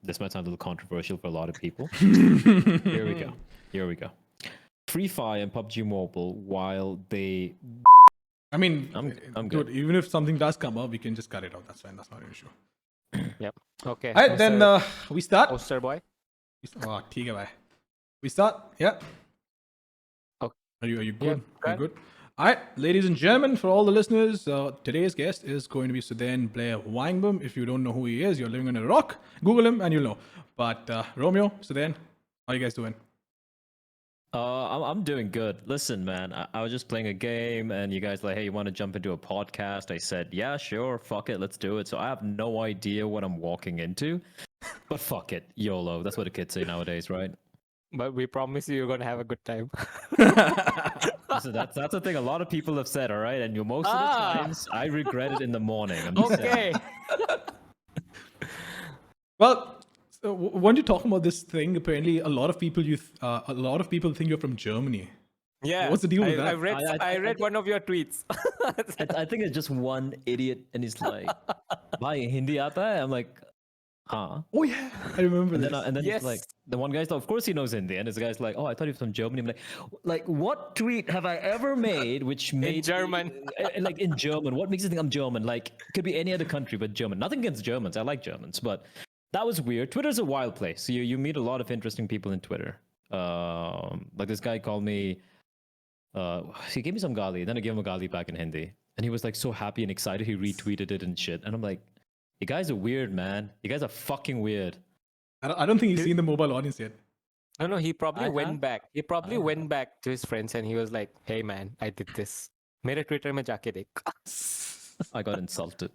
This might sound a little controversial for a lot of people. Here we go. Here we go. Free Fire and PUBG Mobile, while they... I mean, I'm dude, good. even if something does come up, we can just cut it out. That's fine. That's not an issue. Yep. Okay. All right, then we start. Poster boy. Oh, ठीक है भाई. We start. Yeah. Okay. Are you good? Yeah, Are you good? All right, ladies and gentlemen, for all the listeners, today's guest is going to be Sudhen Bleh Wahengbam. If you don't know who he is, you're living on a rock. Google him and you'll know. But Romeo, Sudhen, how you guys doing? I'm doing good. Listen, man, I was just playing a game, and you guys like, hey, you want to jump into a podcast? I said, yeah, sure, fuck it, let's do it. So I have no idea what I'm walking into, but fuck it, YOLO. That's what the kids say nowadays, right? But we promise you're gonna have a good time. So that's the thing. A lot of people have said, all right, and most of the times I regret it in the morning. I'm just saying. Okay. Well, so when you're talking about this thing, apparently a lot of people think you're from Germany. Yeah. What's the deal with that? I read one of your tweets. I think it's just one idiot, and he's like, "Bhai, Hindi aata hai?" I'm like, "Huh?" Oh yeah, I remember And this. then Yes. it's like the one guy's like, of course he knows Hindi, and this guy's like, oh, I thought he was from Germany. I'm like what tweet have I ever made which made German. like in German? What makes you think I'm German? Like could be any other country but German. Nothing against Germans. I like Germans, but that was weird. Twitter's a wild place. You meet a lot of interesting people in Twitter. Like this guy called me. He gave me some gali, then I gave him a gali back in Hindi, and he was like so happy and excited. He retweeted it and shit, and I'm like, you guys are weird, man. You guys are fucking weird. I don't think he's seen the mobile audience yet. No, he probably I went have. back. He probably went back to his friends and he was like, "Hey man, I did this. मेरे Twitter में जाके देख." I got insulted.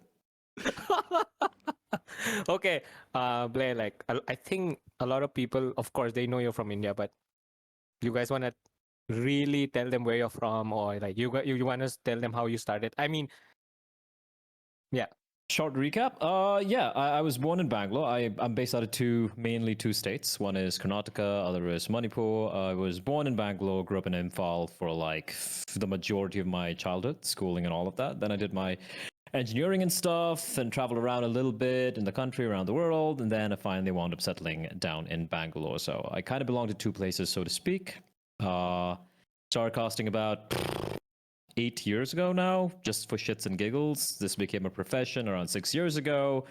Okay, Blair, like I think a lot of people, of course, they know you're from India, but you guys want to really tell them where you're from, or like you want to tell them how you started. I mean, yeah. Short recap. Yeah, I was born in Bangalore. I'm based out of mainly two states. One is Karnataka, other is Manipur. I was born in Bangalore, grew up in Imphal for like the majority of my childhood, schooling and all of that. Then I did my engineering and stuff and traveled around a little bit in the country, around the world, and then I finally wound up settling down in Bangalore. So I kind of belong to two places, so to speak. Started casting about 8 years ago now, just for shits and giggles. This became a profession around 6 years ago.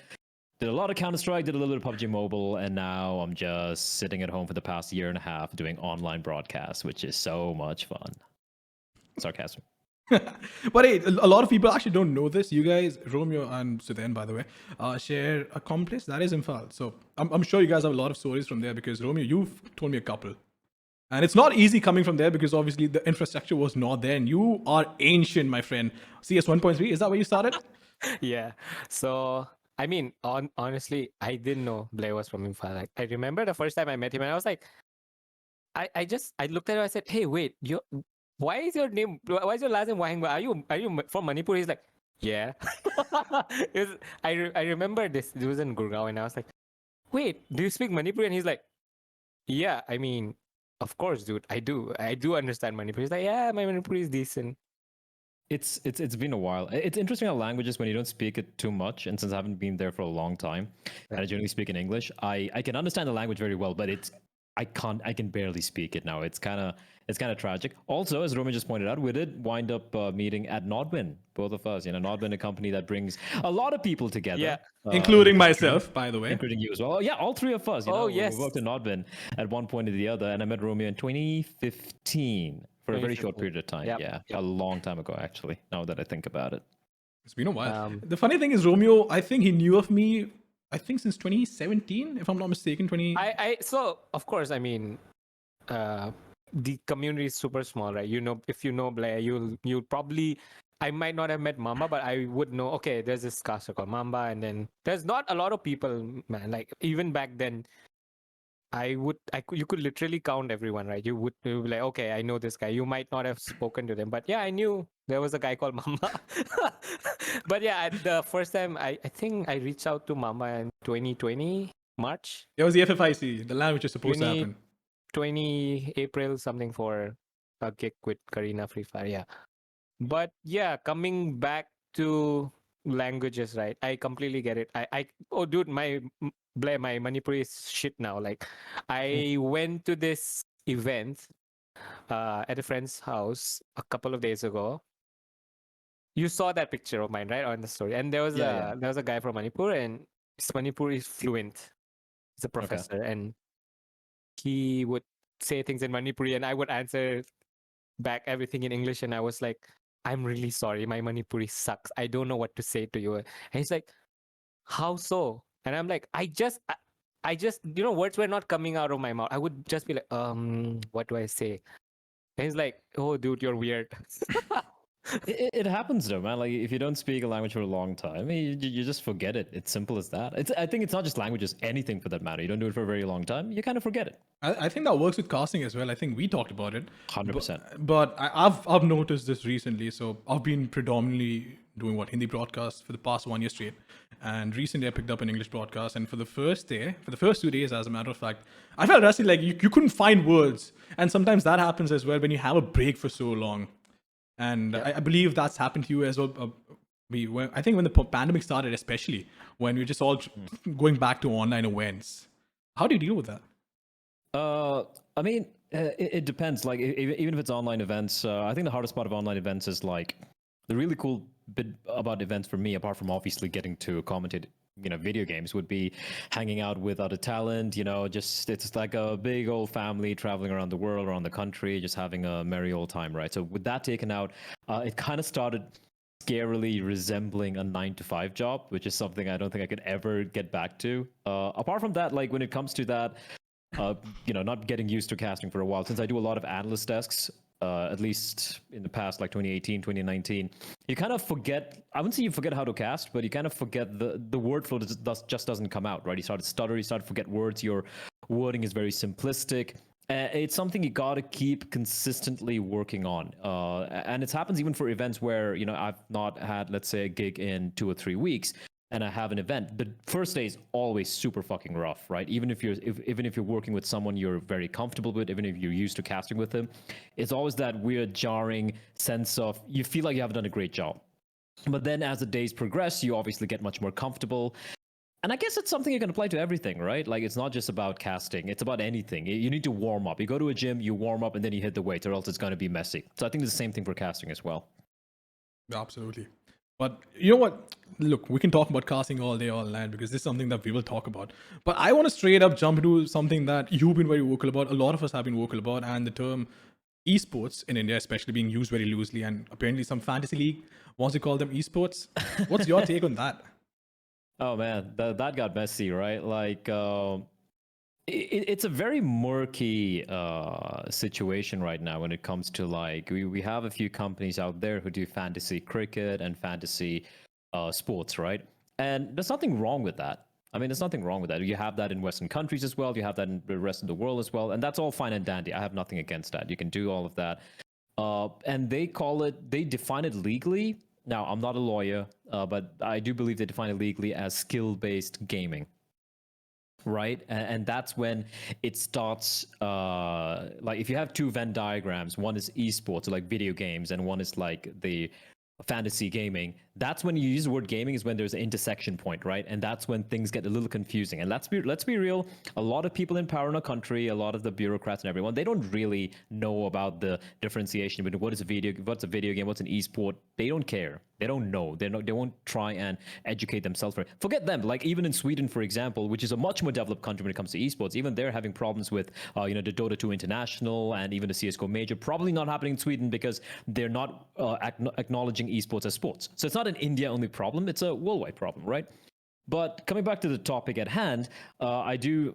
Did a lot of Counter-Strike, did a little bit of PUBG Mobile, and now I'm just sitting at home for the past year and a half doing online broadcasts, which is so much fun. Sarcasm. But hey, a lot of people actually don't know this. You guys, Romeo and Sudhen, by the way, share a common place. That is Imphal. So I'm sure you guys have a lot of stories from there because Romeo, you've told me a couple. And it's not easy coming from there because obviously the infrastructure was not there. And you are ancient, my friend. CS 1.3, is that where you started? Yeah. So I mean, honestly, I didn't know Blair was from Imphal. Like, I remember the first time I met him, and I was like, I looked at him. I said, "Hey, wait, why is your last name Wahengbam? Are you from Manipur?" He's like, "Yeah." I remember this. It was in Gurgaon, and I was like, "Wait, do you speak Manipuri?" And he's like, "Yeah, I mean, of course, dude. I do understand Manipuri." He's like, "Yeah, my Manipuri is decent." It's been a while. It's interesting how languages, when you don't speak it too much, and since I haven't been there for a long time, and I generally speak in English, I can understand the language very well, but I can barely speak it now. It's kind of tragic. Also, as Roman just pointed out, we did wind up meeting at Nodwin, both of us. Nodwin, a company that brings a lot of people together. Yeah. Including myself, by the way. Including you as well. Yeah, all three of us. Oh, We yes. worked in Nodwin at one point or the other, and I met Romeo in 2015 for a very short 2015. period of time. Yep. Yeah, a long time ago, actually, now that I think about it. It's been a while. The funny thing is, Romeo, I think he knew of me, since 2017, if I'm not mistaken. So of course, I mean, the community is super small, right? If you know Blair, you'll probably, I might not have met Mamba, but I would know, okay, there's this caster called Mamba, and then there's not a lot of people, man. Like even back then, you could literally count everyone, right? You would be like, okay, I know this guy. You might not have spoken to them, but yeah, I knew there was a guy called Mamba. But yeah, the first time I think I reached out to Mamba in 2020 March. It was the FFIC, the land which is supposed to happen. 20 April something for a gig with Karina Free Fire. Yeah, but yeah, coming back to languages, right? I completely get it. Oh, dude, my Bleh, my Manipuri is shit now. Like, I went to this event at a friend's house a couple of days ago. You saw that picture of mine, right, on the story. And Yeah. there was a guy from Manipur, and his Manipur is fluent. He's a Okay. professor, and he would say things in Manipuri, and I would answer back everything in English. And I was like, "I'm really sorry, my Manipuri sucks. I don't know what to say to you." And he's like, "How so?" And I'm like, I just, words were not coming out of my mouth. I would just be like, what do I say?" And he's like, "Oh, dude, you're weird." It happens though, man. Like if you don't speak a language for a long time, you just forget it. It's simple as that. I think it's not just languages, anything for that matter. You don't do it for a very long time, you kind of forget it. I think that works with casting as well. I think we talked about it. 100%. But I've noticed this recently. So I've been predominantly doing Hindi broadcasts for the past 1 year straight. And recently I picked up an English broadcast. And for the first 2 days, as a matter of fact, I felt rusty, like you couldn't find words. And sometimes that happens as well when you have a break for so long. And I believe that's happened to you as well. I think when the pandemic started, especially when we're just all going back to online events. How do you deal with that? I mean, it depends. Like, even if it's online events, I think the hardest part of online events is like the really cool bit about events for me, apart from obviously getting to commentate, video games, would be hanging out with other talent. Just it's like a big old family traveling around the world, around the country, just having a merry old time, right? So with that taken out, it kind of started scarily resembling a 9 to 5 job, which is something I don't think I could ever get back to. Apart from that, like when it comes to that, not getting used to casting for a while, since I do a lot of analyst desks, at least in the past, like 2018, 2019, you kind of forget, I wouldn't say you forget how to cast, but you kind of forget the word flow just doesn't come out, right? You start to stutter, you start to forget words, your wording is very simplistic. It's something you got to keep consistently working on. And it happens even for events where, I've not had, let's say, a gig in 2 or 3 weeks, and I have an event, the first day is always super fucking rough, right? Even if you're working with someone you're very comfortable with, even if you're used to casting with them, it's always that weird jarring sense of you feel like you haven't done a great job. But then as the days progress, you obviously get much more comfortable. And I guess it's something you can apply to everything, right? Like it's not just about casting, it's about anything. You need to warm up. You go to a gym, you warm up, and then you hit the weights, or else it's going to be messy. So I think it's the same thing for casting as well. Absolutely. But you know what? Look, we can talk about casting all day, all night, because this is something that we will talk about. But I want to straight up jump into something that you've been very vocal about. A lot of us have been vocal about, and the term esports in India, especially, being used very loosely. And apparently, some fantasy league wants to call them esports. What's your take on that? Oh man, that got messy, right? Like, it's a very murky situation right now when it comes to like we have a few companies out there who do fantasy cricket and fantasy sports, right? And there's nothing wrong with that. I mean, there's nothing wrong with that. You have that in Western countries as well. You have that in the rest of the world as well, and that's all fine and dandy. I have nothing against that. You can do all of that. And they define it legally. Now, I'm not a lawyer, but I do believe they define it legally as skill-based gaming, right? And that's when it starts, like if you have two Venn diagrams, one is esports, so like video games, and one is like the fantasy gaming. That's when you use the word gaming, is when there's an intersection point, right? And that's when things get a little confusing. And let's be real, a lot of people in power in our country, a lot of the bureaucrats and everyone, they don't really know about the differentiation between what's a video game, what's an esport. They don't care. They don't know. They won't try and educate themselves for it. Forget them. Like even in Sweden, for example, which is a much more developed country when it comes to esports, even they're having problems with the Dota 2 International and even the CS:GO Major. Probably not happening in Sweden because they're not acknowledging esports as sports. So it's not an India-only problem. It's a worldwide problem, right? But coming back to the topic at hand, I did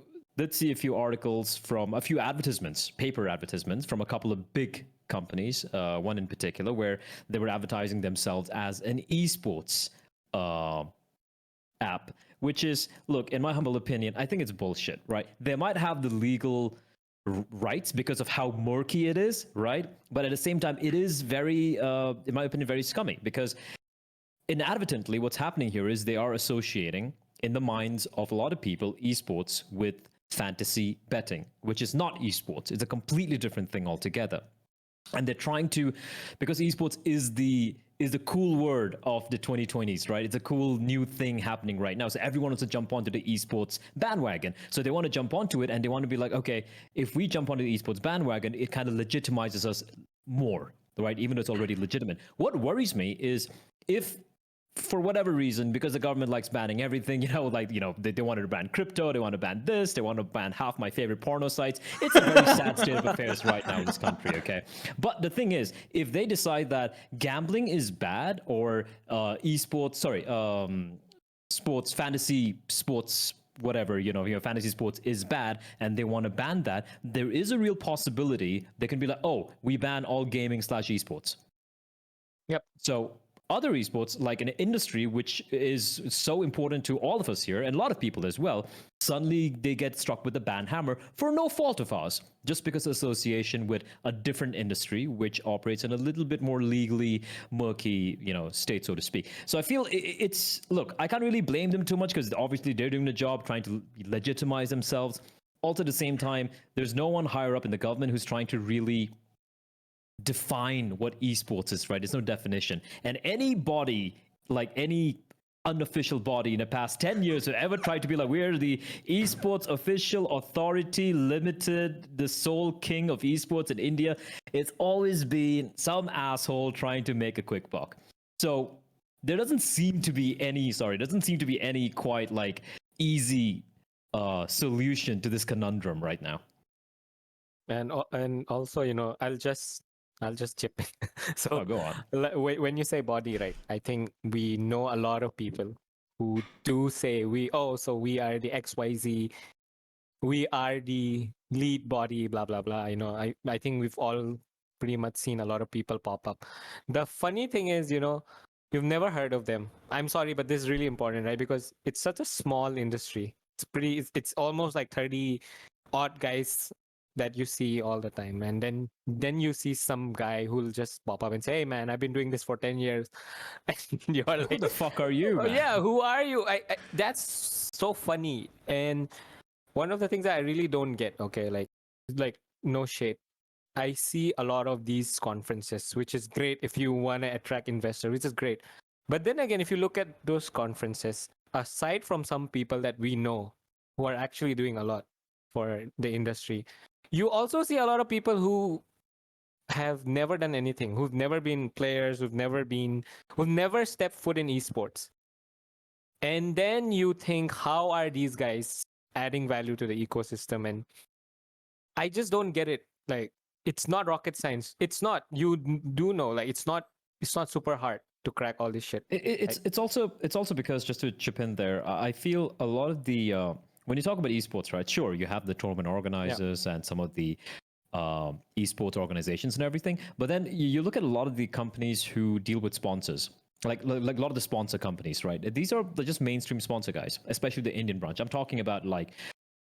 see a few articles from a few advertisements, paper advertisements from a couple of big companies, one in particular, where they were advertising themselves as an esports app, which is, look, in my humble opinion, I think it's bullshit, right? They might have the legal rights because of how murky it is, right? But at the same time, it is very, in my opinion, very scummy, because inadvertently, what's happening here is they are associating, in the minds of a lot of people, esports with fantasy betting, which is not esports. It's a completely different thing altogether. And they're trying to, because esports is the is the cool word of the 2020s, right? It's a cool new thing happening right now. So everyone wants to jump onto the esports bandwagon. So they want to jump onto it and they want to be like, okay, if we jump onto the esports bandwagon, it kind of legitimizes us more, right? Even though it's already legitimate. What worries me is if for whatever reason, because the government likes banning everything, they wanted to ban crypto, they want to ban this, they want to ban half my favorite porno sites. It's a very sad state of affairs right now in this country, okay? But the thing is, if they decide that gambling is bad or sports, fantasy sports, whatever, fantasy sports is bad and they want to ban that, there is a real possibility they can be like, oh, we ban all gaming / esports. Yep. So other esports, like an industry which is so important to all of us here and a lot of people as well, suddenly they get struck with the ban hammer for no fault of ours, just because of association with a different industry which operates in a little bit more legally murky, state, so to speak. So I feel look, I can't really blame them too much because obviously they're doing the job trying to legitimize themselves. Also, at the same time, there's no one higher up in the government who's trying to really define what esports is, right? There's no definition. And any body, like any unofficial body in the past 10 years who ever tried to be like, we're the esports official authority limited, the sole king of esports in India, it's always been some asshole trying to make a quick buck. So there doesn't seem to be any quite like easy solution to this conundrum right now. And also, I'll just chip in. So go on. When you say body, right? I think we know a lot of people who do say we are the XYZ, we are the lead body, blah blah blah. I think we've all pretty much seen a lot of people pop up. The funny thing is, you've never heard of them. I'm sorry, but this is really important, right? Because it's such a small industry. It's almost like 30 odd guys that you see all the time, and then you see some guy who'll just pop up and say, hey man, I've been doing this for 10 years, and you're like, who the fuck are you, man? Yeah, who are you? That's so funny. And one of the things that I really don't get, okay, like no shade, I see a lot of these conferences, which is great if you want to attract investors, which is great. But then again, if you look at those conferences, aside from some people that we know who are actually doing a lot for the industry, you also see a lot of people who have never done anything, who've never been players, who've never stepped foot in esports. And then you think, how are these guys adding value to the ecosystem? And I just don't get it. Like, it's not rocket science. It's not. You do know, like, it's not super hard to crack all this shit. It's also because, just to chip in there, I feel a lot of the when you talk about esports, right? Sure, you have the tournament organizers and some of the esports organizations and everything, but then you look at a lot of the companies who deal with sponsors, like a lot of the sponsor companies, right? These are just mainstream sponsor guys, especially the Indian branch. I'm talking about like,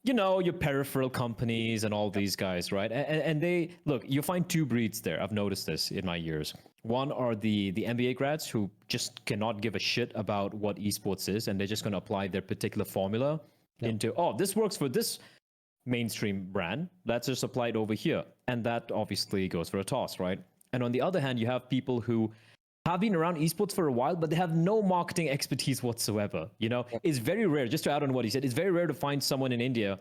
your peripheral companies and all these guys, right? And they look, you find two breeds there. I've noticed this in my years. One are the MBA grads who just cannot give a shit about what esports is, and they're just going to apply their particular formula into, this works for this mainstream brand, let's just apply it over here. And that obviously goes for a toss, right? And on the other hand, you have people who have been around esports for a while, but they have no marketing expertise whatsoever. It's very rare, just to add on what he said, it's very rare to find someone in India.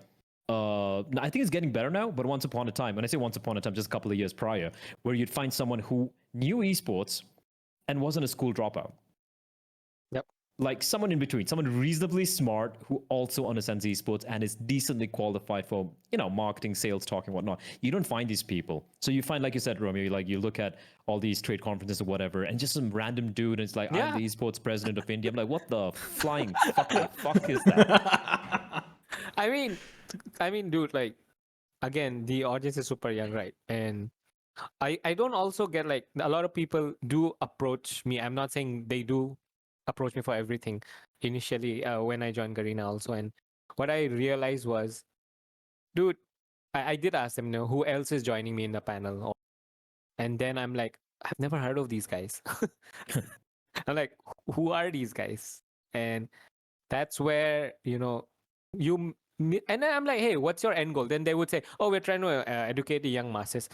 I think it's getting better now, but once upon a time, when I say once upon a time, just a couple of years prior, where you'd find someone who knew esports and wasn't a school dropout. Yep. Like someone in between, someone reasonably smart who also understands esports and is decently qualified for, marketing, sales, talking, whatnot. You don't find these people. So you find, like you said, Romeo, like you look at all these trade conferences or whatever, and just some random dude, and it's like, I'm the esports president of India. I'm like, what the flying fuck is that? I mean, dude, like, again, the audience is super young, right? And I don't also get, like, a lot of people do approach me. I'm not saying they do approach me for everything initially when I joined Garena also. And what I realized was, dude, I did ask them, who else is joining me in the panel? And then I'm like, I've never heard of these guys. I'm like, who are these guys? And that's where, and then I'm like, hey, what's your end goal? Then they would say, oh, we're trying to educate the young masses.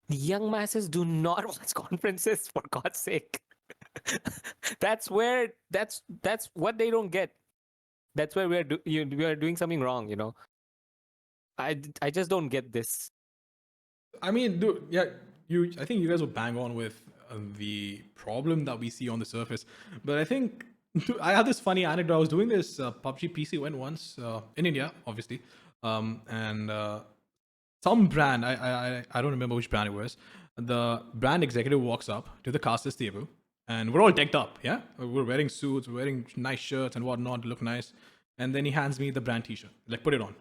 The young masses do not watch conferences, for God's sake. That's what they don't get. That's where we are doing something wrong. I just don't get this. I mean, dude, yeah, I think you guys were bang on with the problem that we see on the surface, but I think I had this funny anecdote. I was doing this PUBG PC event once in India, obviously, and some brand, I don't remember which brand it was. The brand executive walks up to the casters table, and we're all decked up. Yeah, we're wearing suits, we're wearing nice shirts and whatnot to look nice. And then he hands me the brand T-shirt, like put it on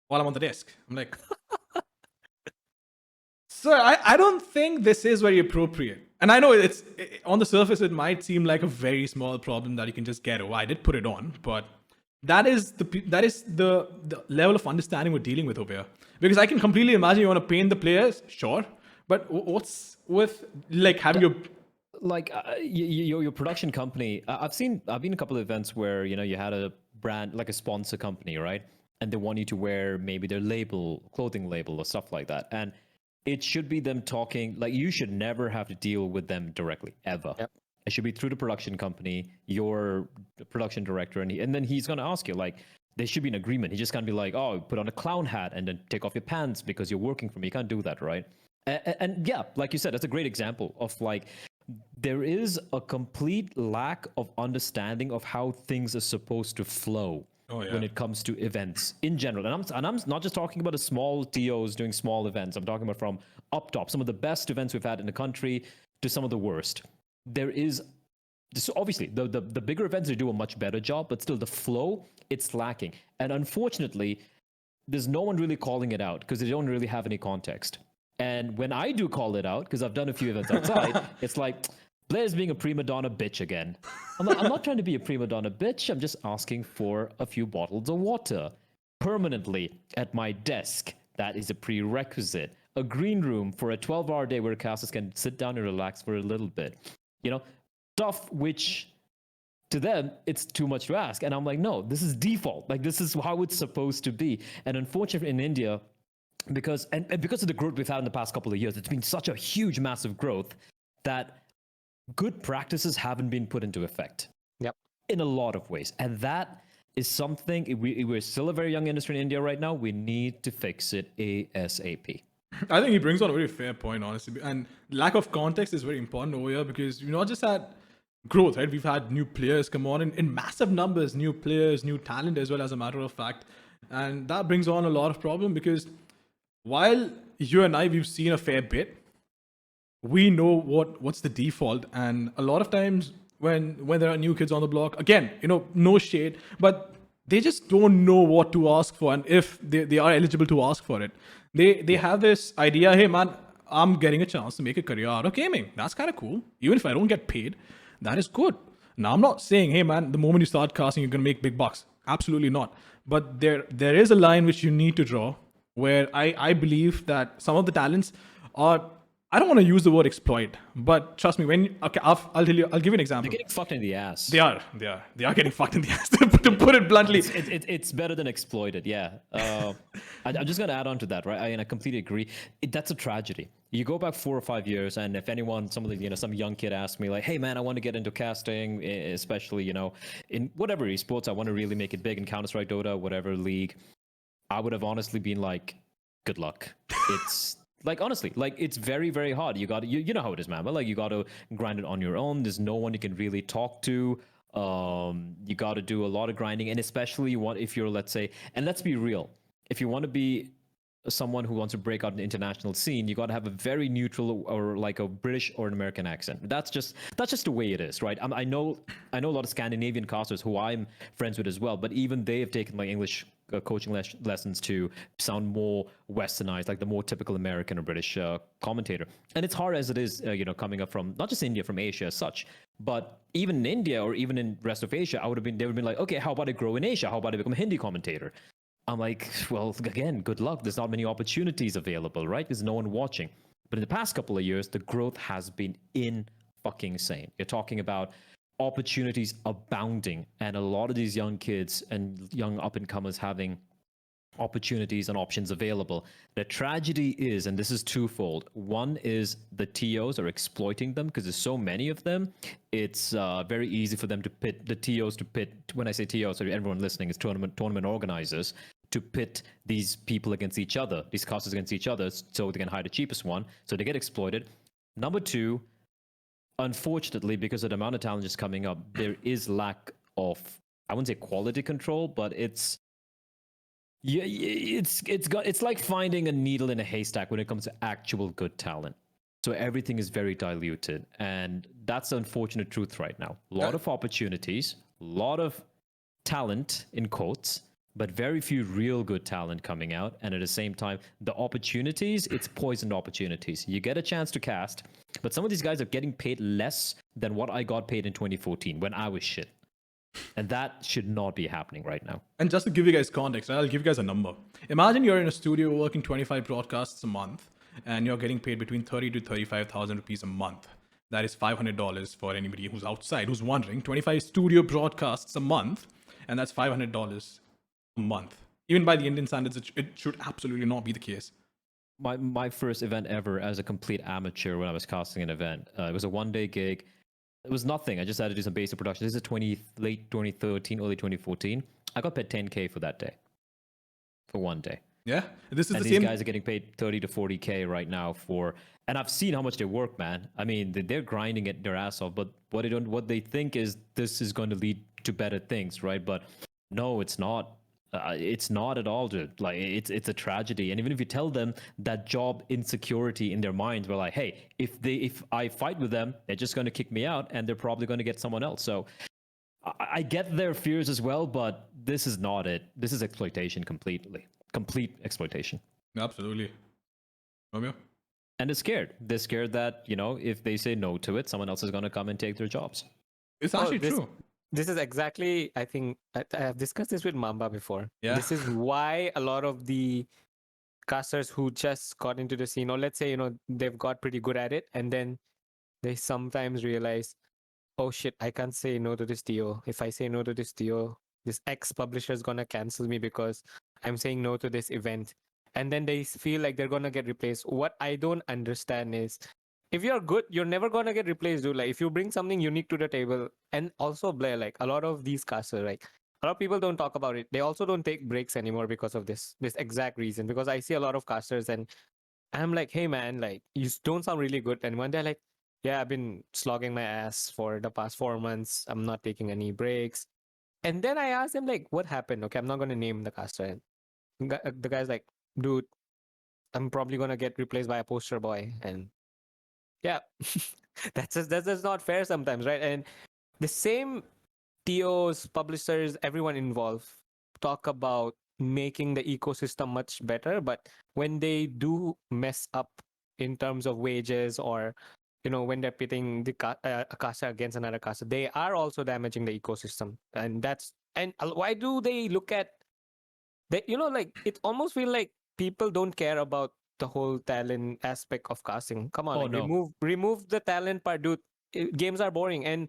while I'm on the desk. I'm like, sir, I don't think this is very appropriate. And I know on the surface, it might seem like a very small problem that you can just get. Oh, I did put it on, but that is the level of understanding we're dealing with over here. Because I can completely imagine you want to paint the players, sure, but what's with like having your like your production company? I've been a couple of events where you had a brand like a sponsor company, right? And they want you to wear maybe their clothing label or stuff like that, and it should be them talking. Like, you should never have to deal with them directly ever. Yep. It should be through the production company, your production director, and then he's gonna ask you, like, there should be an agreement. He just can't be like, oh, put on a clown hat and then take off your pants because you're working for me. You can't do that, right? And yeah, like you said, that's a great example of like there is a complete lack of understanding of how things are supposed to flow. Oh, yeah. When it comes to events in general. And I'm not just talking about the small TOs doing small events. I'm talking about from up top, some of the best events we've had in the country to some of the worst. There is, so obviously, the bigger events, they do a much better job, but still the flow, it's lacking. And unfortunately, there's no one really calling it out because they don't really have any context. And when I do call it out, because I've done a few events outside, it's like, Bleh is being a prima donna bitch again. I'm not trying to be a prima donna bitch. I'm just asking for a few bottles of water permanently at my desk. That is a prerequisite. A green room for a 12-hour day where casters can sit down and relax for a little bit. Stuff which to them it's too much to ask. And I'm like, no, this is default. Like, this is how it's supposed to be. And unfortunately, in India, because of the growth we've had in the past couple of years, it's been such a huge, massive growth that good practices haven't been put into effect. Yep. In a lot of ways. And that is something, we're still a very young industry in India right now. We need to fix it ASAP. I think he brings on a very fair point, honestly. And lack of context is very important over here because we've not just had growth, right? We've had new players come on in massive numbers, new players, new talent as well, as a matter of fact. And that brings on a lot of problem because while you and I, we've seen a fair bit, we know what's the default. And a lot of times when there are new kids on the block, again, no shade, but they just don't know what to ask for. And if they are eligible to ask for it, they have this idea, hey man, I'm getting a chance to make a career out of gaming. That's kind of cool. Even if I don't get paid, that is good. Now, I'm not saying, hey man, the moment you start casting, you're going to make big bucks. Absolutely not. But there is a line which you need to draw where I believe that some of the talents are, I don't want to use the word exploit, but trust me, I'll tell you, I'll give you an example. They're getting fucked in the ass. They are getting fucked in the ass, to put it bluntly. It's better than exploited, yeah. I'm just going to add on to that, right? I completely agree. That's a tragedy. You go back 4 or 5 years, and if anyone, some young kid asked me like, hey man, I want to get into casting, especially, in whatever esports, I want to really make it big in Counter-Strike, Dota, whatever league, I would have honestly been like, good luck. It's like, honestly, like, it's very, very hard. You got to, you know how it is, man. But like, you got to grind it on your own. There's no one you can really talk to. You got to do a lot of grinding, and especially if you're, let's say, and let's be real, if you want to be someone who wants to break out in the international scene, you got to have a very neutral or like a British or an American accent. That's just the way it is, right? I know a lot of Scandinavian casters who I'm friends with as well, but even they have taken like English coaching lessons to sound more westernized, like the more typical American or British commentator. And it's hard as it is, coming up from not just India, from Asia as such, but even in India or even in rest of Asia, they would have been like, okay, how about I grow in Asia? How about I become a Hindi commentator? I'm like, well, again, good luck. There's not many opportunities available, right? There's no one watching. But in the past couple of years, the growth has been insane. You're talking about opportunities abounding, and a lot of these young kids and young up-and-comers having opportunities and options available. The tragedy is, and this is twofold. One is the TOs are exploiting them because there's so many of them. It's very easy for them to pit the TOs to pit. When I say TOs, sorry, everyone listening is tournament organizers, to pit these people against each other, these casters against each other, so they can hire the cheapest one. So they get exploited. Number two, unfortunately, because of the amount of talent just coming up, there is lack of, I wouldn't say quality control, but it's it's like finding a needle in a haystack when it comes to actual good talent. So everything is very diluted, and that's the unfortunate truth right now. A lot of opportunities, a lot of talent in quotes, but very few real good talent coming out. And at the same time, the opportunities, it's poisoned opportunities. You get a chance to cast, but some of these guys are getting paid less than what I got paid in 2014 when I was shit. And that should not be happening right now. And just to give you guys context, I'll give you guys a number. Imagine you're in a studio working 25 broadcasts a month, and you're getting paid between 30 to 35,000 rupees a month. That is $500 for anybody who's outside, who's wondering. 25 studio broadcasts a month, and that's $500 a month. Even by the Indian standards, it should absolutely not be the case. My first event ever as a complete amateur when I was casting an event, it was a one-day gig. It was nothing. I just had to do some basic production. This is late 2013, early 2014. I got paid 10K for that day, for one day. Yeah, this is and the these same. guys are getting paid 30 to 40K right now for, and I've seen how much they work, man. I mean, they're grinding it their ass off, but what they think is this is going to lead to better things, right? But no, it's not. It's not at all, dude. Like it's a tragedy. And even if you tell them that job insecurity in their minds, we're like, hey, if I fight with them, they're just going to kick me out, and they're probably going to get someone else. So I get their fears as well, but this is not it. This is exploitation completely. Complete exploitation. Absolutely. Romeo? And they're scared. They're scared that, if they say no to it, someone else is going to come and take their jobs. It's actually true. This is exactly, I think, I have discussed this with Mamba before. Yeah. This is why a lot of the casters who just got into the scene, or let's say, they've got pretty good at it, and then they sometimes realize, oh shit, I can't say no to this TO. If I say no to this TO, this X publisher is going to cancel me because I'm saying no to this event. And then they feel like they're going to get replaced. What I don't understand is, if you're good, you're never going to get replaced, dude. Like, if you bring something unique to the table, and also, Bleh, like, a lot of these casters, like, a lot of people don't talk about it. They also don't take breaks anymore because of this exact reason. Because I see a lot of casters, and I'm like, hey, man, like, you don't sound really good. And when they're like, yeah, I've been slogging my ass for the past 4 months. I'm not taking any breaks. And then I asked them, like, what happened? Okay, I'm not going to name the caster. And the guy's like, dude, I'm probably going to get replaced by a poster boy. And yeah, that's just not fair sometimes, right? And the same TOs, publishers, everyone involved talk about making the ecosystem much better. But when they do mess up in terms of wages, or when they're pitting a caster against another caster, they are also damaging the ecosystem. And why do they look at that? Like, it almost feel like people don't care about the whole talent aspect of casting. Come on, remove the talent part, dude. Games are boring. And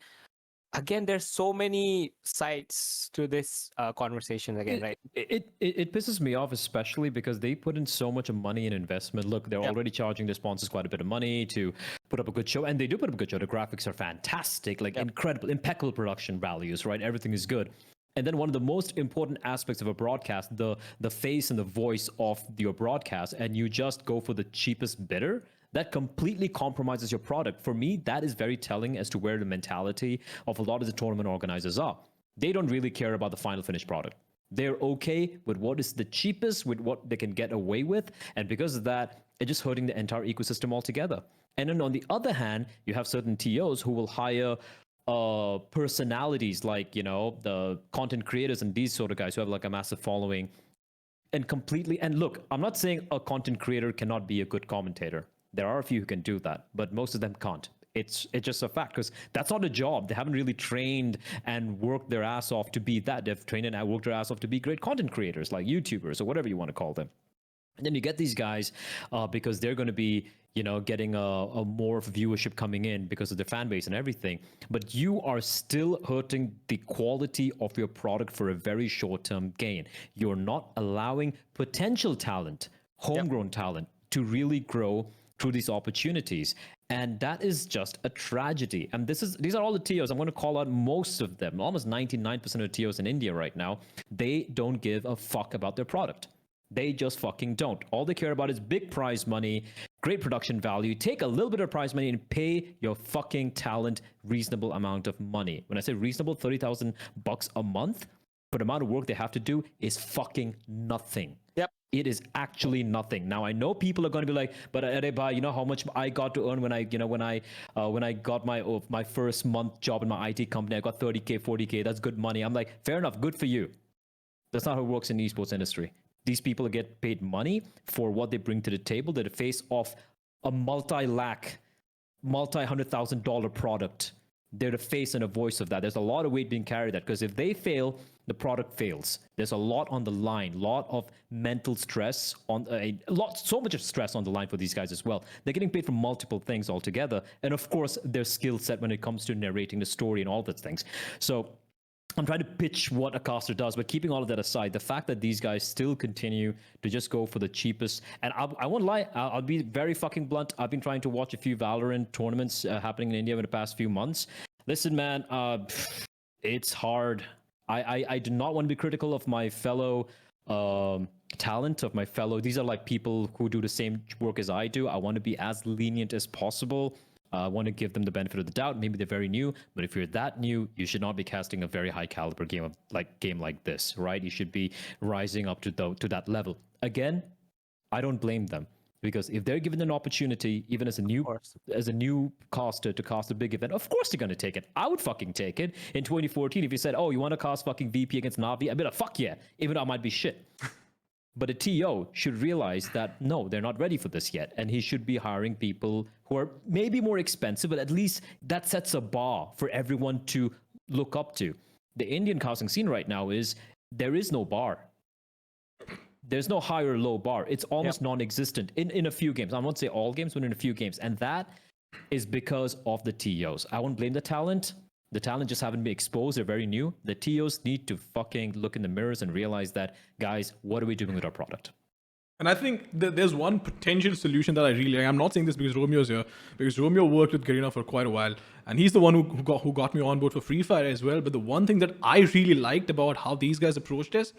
again, there's so many sides to this conversation again, right? It pisses me off, especially because they put in so much money and investment. Look, they're already charging their sponsors quite a bit of money to put up a good show, and they do put up a good show. The graphics are fantastic, like incredible, impeccable production values, right? Everything is good. And then one of the most important aspects of a broadcast, the face and the voice of your broadcast, and you just go for the cheapest bidder, that completely compromises your product. For me, that is very telling as to where the mentality of a lot of the tournament organizers are. They don't really care about the final finished product. They're okay with what is the cheapest, with what they can get away with. And because of that, it's just hurting the entire ecosystem altogether. And then on the other hand, you have certain TOs who will hire personalities like, the content creators and these sort of guys who have like a massive following, and look, I'm not saying a content creator cannot be a good commentator. There are a few who can do that, but most of them can't. It's just a fact, because that's not a job. They haven't really trained and worked their ass off to be that. They've trained and worked their ass off to be great content creators, like YouTubers or whatever you want to call them. And then you get these guys because they're going to be, getting a more of viewership coming in because of their fan base and everything. But you are still hurting the quality of your product for a very short-term gain. You're not allowing potential talent, homegrown talent, to really grow through these opportunities. And that is just a tragedy. And these are all the TOs. I'm going to call out most of them. Almost 99% of TOs in India right now, they don't give a fuck about their product. They just fucking don't. All they care about is big prize money, great production value. Take a little bit of prize money and pay your fucking talent reasonable amount of money. When I say reasonable, $30,000 a month for the amount of work they have to do is fucking nothing. Yep. It is actually nothing. Now I know people are going to be like, "But Areba, you know how much I got to earn when I got my first month job in my IT company. I got 30K, 40K. That's good money." I'm like, fair enough, good for you. That's not how it works in the esports industry. These people get paid money for what they bring to the table. They're the face of a multi-$100,000 product. They're the face and a voice of that. There's a lot of weight being carried that, because if they fail, the product fails. There's a lot on the line, lot of mental stress so much of stress on the line for these guys as well. They're getting paid for multiple things altogether, and of course their skill set when it comes to narrating the story and all those things. So I'm trying to pitch what a caster does, but keeping all of that aside, the fact that these guys still continue to just go for the cheapest, and I won't lie, I'll be very fucking blunt. I've been trying to watch a few Valorant tournaments happening in India over the past few months. Listen, man, it's hard. I do not want to be critical of my fellow talent, of my fellow. These are like people who do the same work as I do. I want to be as lenient as possible. I want to give them the benefit of the doubt. Maybe they're very new, but if you're that new, you should not be casting a very high caliber game like this, right? You should be rising up to that level. Again, I don't blame them, because if they're given an opportunity, even as a new caster, to cast a big event, of course they're going to take it. I would fucking take it. In 2014, if you said, "Oh, you want to cast fucking VP against Navi?" I'd be like, "Fuck yeah," even though I might be shit. But a TO should realize that, no, they're not ready for this yet. And he should be hiring people who are maybe more expensive, but at least that sets a bar for everyone to look up to. The Indian casting scene right now there is no bar. There's no high or low bar. It's almost non-existent in a few games. I won't say all games, but in a few games. And that is because of the TOs. I won't blame the talent. The talent just haven't been exposed. They're very new. The TOs need to fucking look in the mirrors and realize that, guys, what are we doing with our product? And I think there's one potential solution that I really like. I'm not saying this because Romeo's here, because Romeo worked with Garena for quite a while, and he's the one who got me on board for Free Fire as well. But the one thing that I really liked about how these guys approached this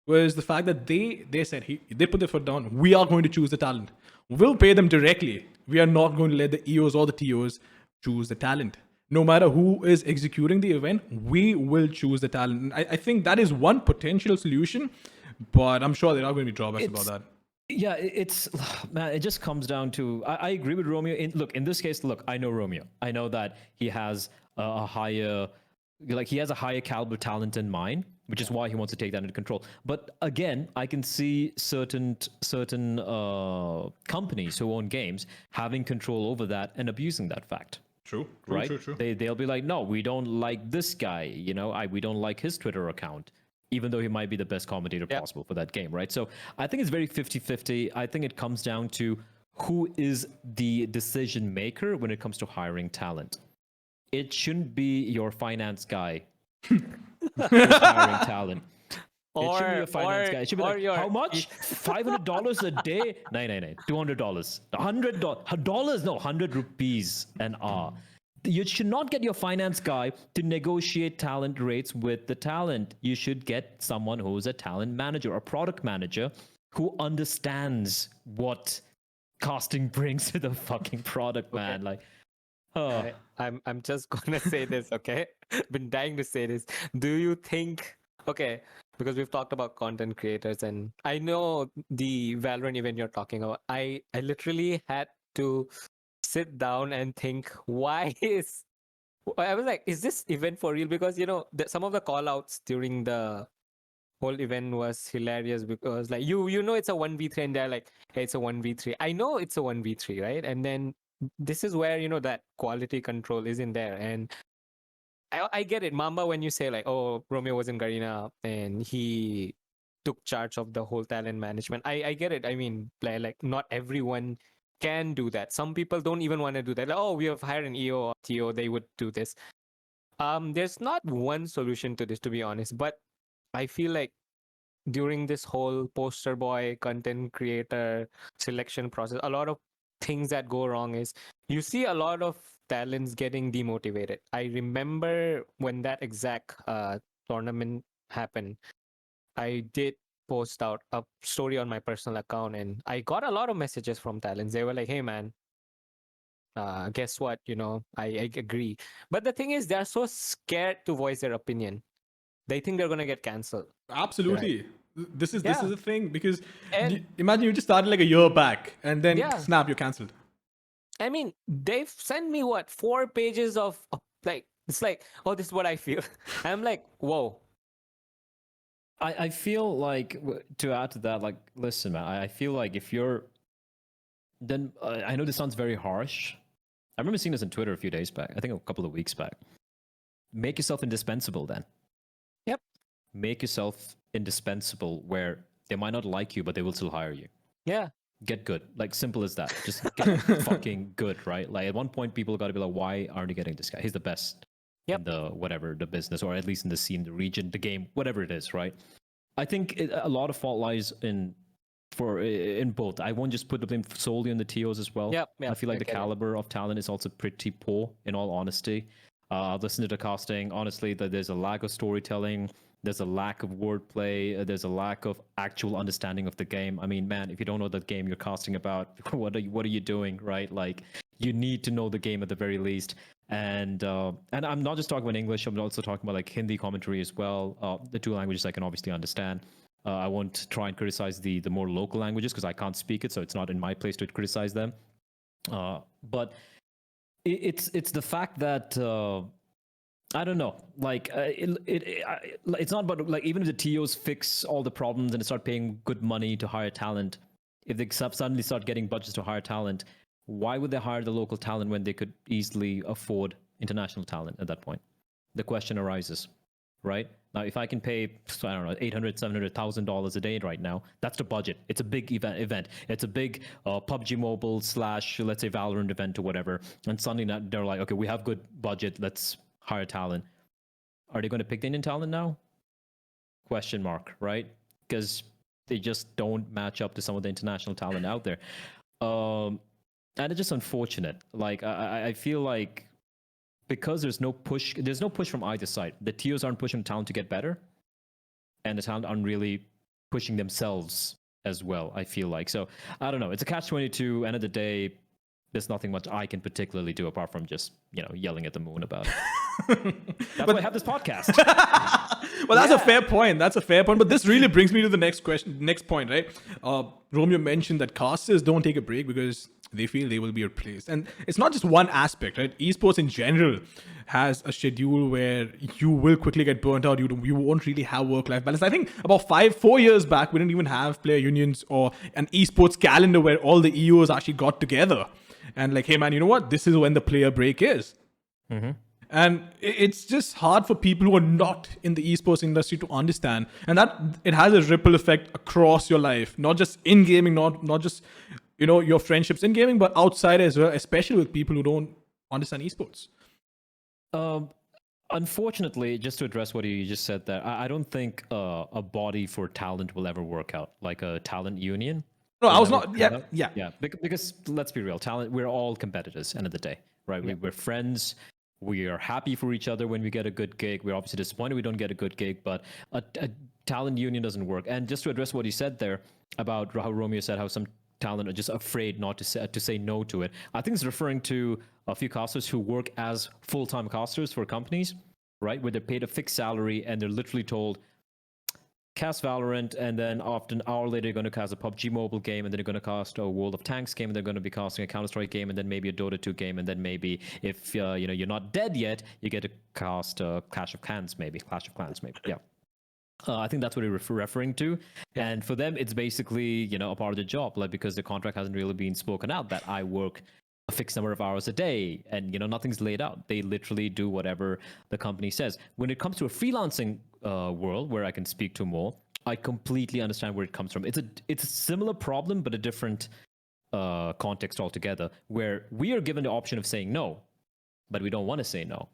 was the fact that they said, they put their foot down. We are going to choose the talent. We'll pay them directly. We are not going to let the EOs or the TOs choose the talent. No matter who is executing the event, we will choose the talent. And I think that is one potential solution, but I'm sure there are going to be drawbacks about that. Yeah, man, it just comes down to, I agree with Romeo. In this case, I know Romeo. I know that he has a higher caliber talent in mind, which is why he wants to take that into control. But again, I can see certain companies who own games having control over that and abusing that fact. True. They'll be like, "No, we don't like this guy. We don't like his Twitter account," even though he might be the best commentator possible for that game, right? So I think it's very 50-50. I think it comes down to who is the decision maker when it comes to hiring talent. It shouldn't be your finance guy who's hiring talent. It shouldn't be a finance guy. It should be like, how much? $500 a day? No. $200. $100. No, 100 rupees an hour. You should not get your finance guy to negotiate talent rates with the talent. You should get someone who's a talent manager or product manager who understands what casting brings to the fucking product, man. I'm just gonna say this, okay? Been dying to say this. Do you think, okay, because we've talked about content creators, and I know the Valorant event you're talking about, I literally had to sit down and think, I was like, is this event for real? Because some of the call outs during the whole event was hilarious, because like you know it's a 1v3 and they're like, hey, it's a 1v3. I know it's a 1v3, right? And then this is where that quality control is in there. And I get it, Mamba, when you say like, oh, Romeo was in Garena and he took charge of the whole talent management. I get it. I mean, like not everyone can do that. Some people don't even want to do that. Like, oh, we have hired an EO or TO, they would do this. There's not one solution to this, to be honest, but I feel like during this whole poster boy content creator selection process, a lot of things that go wrong is you see a lot of talents getting demotivated. I remember when that exact tournament happened, I did post out a story on my personal account, and I got a lot of messages from talents. They were like, hey man, guess what, I agree. But the thing is, they're so scared to voice their opinion. They think they're going to get canceled. Absolutely. This is Yeah. a thing because And imagine you just started like a year back and then Yeah. snap, you're cancelled. I mean, they've sent me 4 pages of like, it's like, oh, this is what I feel. I'm like, whoa. I feel like to add to that, like, listen, man, I feel like if you're, then I know this sounds very harsh. I remember seeing this on Twitter a few days back. I think a couple of weeks back. Make yourself indispensable then. Yep. Make yourself indispensable where they might not like you, but they will still hire you. Yeah. Get good. Like, simple as that. Just get fucking good, right? Like, at one point, people got to be like, why aren't you getting this guy? He's the best in the whatever, the business, or at least in the scene, the region, the game, whatever it is, right? I think a lot of fault lies in both. I won't just put the blame solely on the TOs as well. Yep, I feel like the get it. caliber of talent is also pretty poor, in all honesty. I've listened to the casting. Honestly, that there's a lack of storytelling. There's a lack of wordplay. There's a lack of actual understanding of the game. I mean, man, if you don't know the game you're casting about, what are you doing, right? Like, you need to know the game at the very least. And I'm not just talking about English. I'm also talking about like Hindi commentary as well. The two languages I can obviously understand. I won't try and criticize the more local languages because I can't speak it, so it's not in my place to criticize them. But it's the fact that I don't know. Like it's not about like, even if the TOs fix all the problems and start paying good money to hire talent, if they suddenly start getting budgets to hire talent, why would they hire the local talent when they could easily afford international talent at that point? The question arises, right? Now, if I can pay, I don't know, $800,000, $700,000 a day right now, that's the budget. It's a big event. It's a big PUBG Mobile / let's say Valorant event or whatever. And suddenly they're like, okay, we have good budget. Let's hire talent. Are they going to pick the Indian talent now? Question mark, right? Because they just don't match up to some of the international talent out there. And it's just unfortunate. Like, I feel like because there's no push from either side. The TOs aren't pushing talent to get better, and the talent aren't really pushing themselves as well, I feel like. So, I don't know. It's a catch-22. End of the day, there's nothing much I can particularly do apart from just, yelling at the moon about it. That's why I have this podcast. Well, that's a fair point. But this really brings me to the next point, right? Romeo mentioned that casters don't take a break because they feel they will be replaced. And it's not just one aspect, right? Esports in general has a schedule where you will quickly get burnt out. You won't really have work-life balance. I think about 4 years back, we didn't even have player unions or an esports calendar where all the EOs actually got together. And like, hey man, you know what? This is when the player break is. Mm-hmm. And it's just hard for people who are not in the esports industry to understand. And that it has a ripple effect across your life, not just in gaming, not just, your friendships in gaming, but outside as well, especially with people who don't understand esports. Unfortunately, just to address what you just said there, I don't think a body for talent will ever work out, like a talent union. No, I was not. Yeah. Because let's be real, talent. We're all competitors. End of the day, right? Yeah. We're friends. We are happy for each other when we get a good gig. We're obviously disappointed we don't get a good gig, but a talent union doesn't work. And just to address what you said there about how Romeo said how some talent are just afraid not to say no to it. I think it's referring to a few casters who work as full-time casters for companies, right? Where they're paid a fixed salary and they're literally told, cast Valorant, and then often an hour later you're going to cast a PUBG Mobile game, and then you're going to cast a World of Tanks game, and they're going to be casting a Counter-Strike game, and then maybe a Dota 2 game, and then maybe if you're not dead yet, you get to cast Clash of Clans, maybe. Yeah. I think that's what you're referring to. And for them, it's basically, a part of the job, like, because the contract hasn't really been spoken out that I work a fixed number of hours a day, and nothing's laid out. They literally do whatever the company says. When it comes to a freelancing world, where I can speak to more, I completely understand where it comes from. It's a similar problem, but a different context altogether, where we are given the option of saying no, but we don't want to say no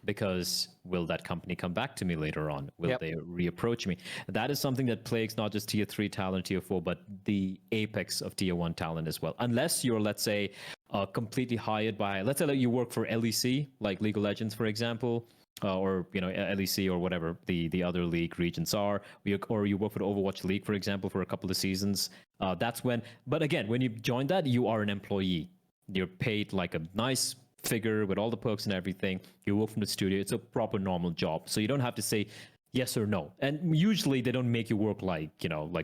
because will that company come back to me later on? Will Yep. they reapproach me? That is something that plagues not just tier 3 talent, tier 4, but the apex of tier 1 talent as well. Unless you're, let's say, completely hired by, let's say that you work for LEC, like League of Legends, for example, or LEC or whatever the other league regions are, or you work for the Overwatch League, for example, for a couple of seasons. That's when. But again, when you join that, you are an employee. You're paid like a nice figure with all the perks and everything. You work from the studio. It's a proper normal job, so you don't have to say yes or no. And usually they don't make you work like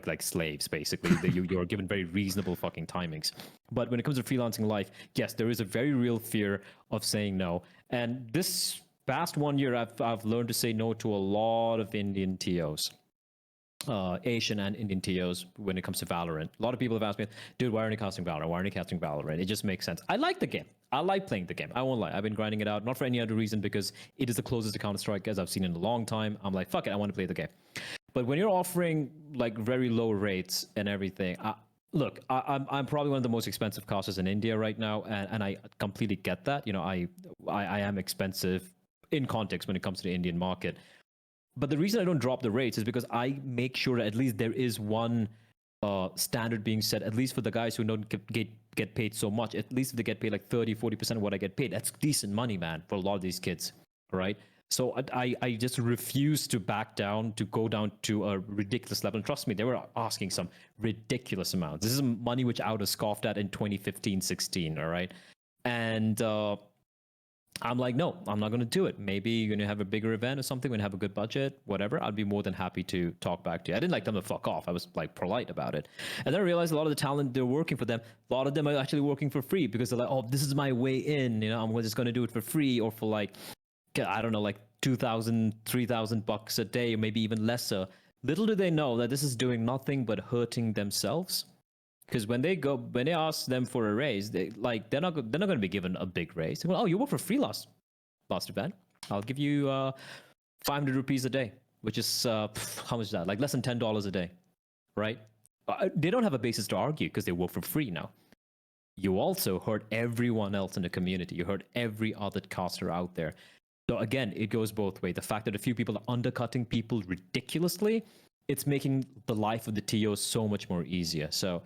like slaves. Basically, you're given very reasonable fucking timings. But when it comes to freelancing life, yes, there is a very real fear of saying no. And this past 1 year, I've learned to say no to a lot of Indian TOs. Asian and Indian TOs when it comes to Valorant. A lot of people have asked me, dude, why aren't you casting Valorant? Why aren't you casting Valorant? It just makes sense. I like the game. I like playing the game. I won't lie. I've been grinding it out, not for any other reason, because it is the closest to Counter-Strike as I've seen in a long time. I'm like, fuck it, I want to play the game. But when you're offering like very low rates and everything, look, I'm probably one of the most expensive casters in India right now, and I completely get that. I am expensive in context when it comes to the Indian market. But the reason I don't drop the rates is because I make sure that at least there is one standard being set, at least for the guys who don't get paid so much. At least if they get paid like 30-40% of what I get paid, that's decent money, man, for a lot of these kids, right? So I just refuse to back down, to go down to a ridiculous level. And trust me, they were asking some ridiculous amounts. This is money which I would have scoffed at in 2015-16, all right? And I'm like, no, I'm not going to do it. Maybe you're going to have a bigger event or something, when you have a good budget, whatever. I'd be more than happy to talk back to you. I didn't like them to fuck off. I was like polite about it. And then I realized a lot of the talent, they're working for them. A lot of them are actually working for free because they're like, oh, this is my way in. I'm just going to do it for free, or for like, I don't know, like $2,000, $3,000 a day, or maybe even lesser. Little do they know that this is doing nothing but hurting themselves. Because when they ask them for a raise, they're not going to be given a big raise. Well, oh, you work for free last event. I'll give you 500 rupees a day, which is how much is that? Like less than $10 a day, right? They don't have a basis to argue because they work for free now. You also hurt everyone else in the community. You hurt every other caster out there. So again, it goes both ways. The fact that a few people are undercutting people ridiculously, it's making the life of the TOs so much more easier. So,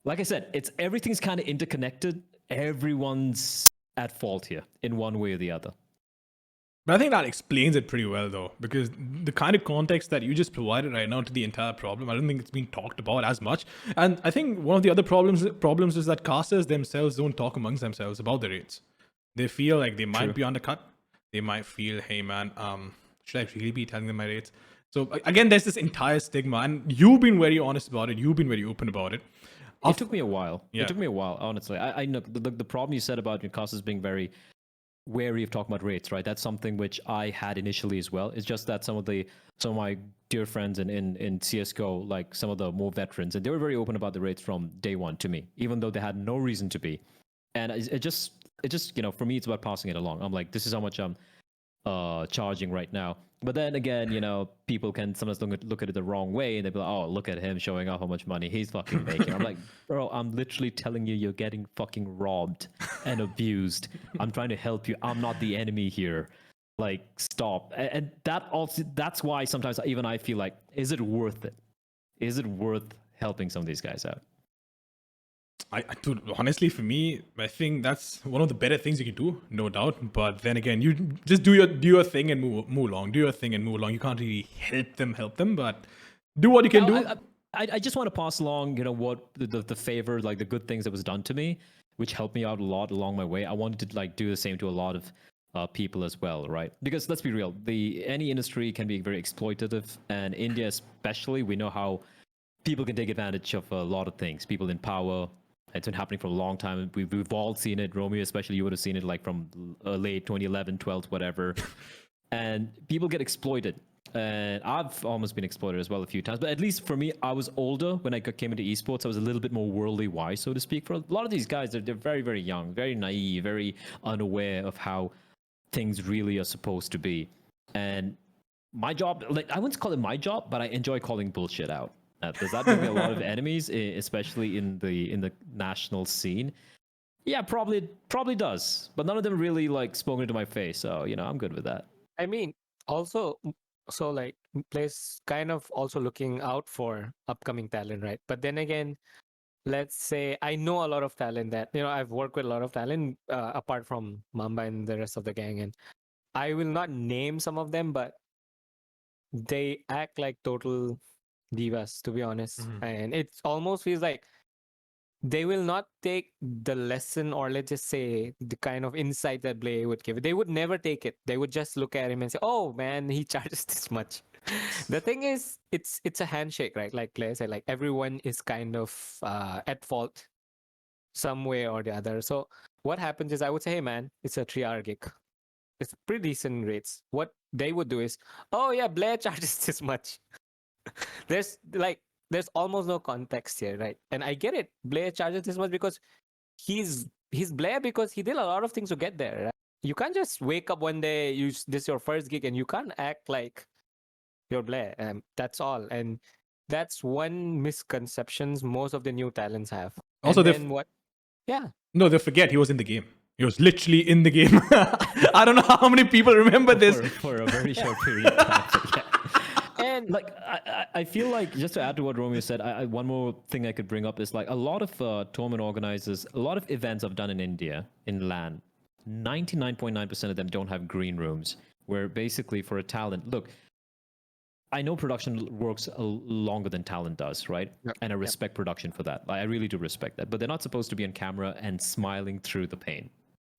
like I said, everything's kind of interconnected. Everyone's at fault here in one way or the other. But I think that explains it pretty well, though, because the kind of context that you just provided right now to the entire problem, I don't think it's been talked about as much. And I think one of the other problems is that casters themselves don't talk amongst themselves about the rates. They feel like they might be undercut. They might feel, hey man, should I really be telling them my rates? So again, there's this entire stigma, and you've been very honest about it. You've been very open about it. It took me a while. Yeah. It took me a while, honestly. I know the problem you said about your casters being very wary of talking about rates, right? That's something which I had initially as well. It's just that some of my dear friends in CSGO, like some of the more veterans, and they were very open about the rates from day one to me, even though they had no reason to be. And it just for me, it's about passing it along. I'm like, this is how much I'm charging right now. But then again, people can sometimes look at it the wrong way, and they'll be like, oh, look at him showing off how much money he's fucking making. I'm like, bro, I'm literally telling you, you're getting fucking robbed and abused. I'm trying to help you. I'm not the enemy here. Like, stop. And that's why sometimes even I feel like, is it worth it? Is it worth helping some of these guys out? Dude, honestly, for me, I think that's one of the better things you can do, no doubt. But then again, you just do your thing and move along. Do your thing and move along. You can't really help them, but do what you can do. I just want to pass along, what the favor, like the good things that was done to me, which helped me out a lot along my way. I wanted to do the same to a lot of people as well, right? Because let's be real, any industry can be very exploitative, and India especially, we know how people can take advantage of a lot of things. People in power. It's been happening for a long time. We've all seen it. Romeo, especially, you would have seen it like from late 2011, 12, whatever. And people get exploited. And I've almost been exploited as well a few times. But at least for me, I was older when I came into esports. I was a little bit more worldly wise, so to speak. For a lot of these guys, they're very, very young, very naive, very unaware of how things really are supposed to be. And my job, like I wouldn't call it my job, but I enjoy calling bullshit out. Does that bring me a lot of enemies, especially in the national scene? Yeah, probably does. But none of them really like spoken to my face, so I'm good with that. I mean, also, so like players kind of also looking out for upcoming talent, right? But then again, let's say I know a lot of talent that I've worked with a lot of talent apart from Mamba and the rest of the gang, and I will not name some of them, but they act like total divas, to be honest. And it almost feels like they will not take the lesson, or let's just say the kind of insight that Bleh would give. They would never take it. They would just look at him and say, "Oh man, he charges this much." The thing is, it's a handshake, right? Like Bleh said, like everyone is kind of at fault some way or the other. So what happens is, I would say, "Hey man, it's a 3-hour gig. It's pretty decent rates." What they would do is, "Oh yeah, Bleh charges this much." There's almost no context here, right? And I get it. Blair charges this much because he's Blair because he did a lot of things to get there. Right? You can't just wake up one day, this is your first gig, and you can't act like you're Blair. That's all. And that's one misconceptions most of the new talents have. Also, and then what? Yeah. No, they forget he was in the game. He was literally in the game. I don't know how many people remember this. For a very short period of time. Yeah. And like I feel like, just to add to what Romeo said, one more thing I could bring up is like a lot of tournament organizers, a lot of events I've done in India in LAN, 99.9% of them don't have green rooms, where basically for a talent, look, I know production works longer than talent does, right? Yep. And I respect production for that. I really do respect that. But they're not supposed to be on camera and smiling through the pain.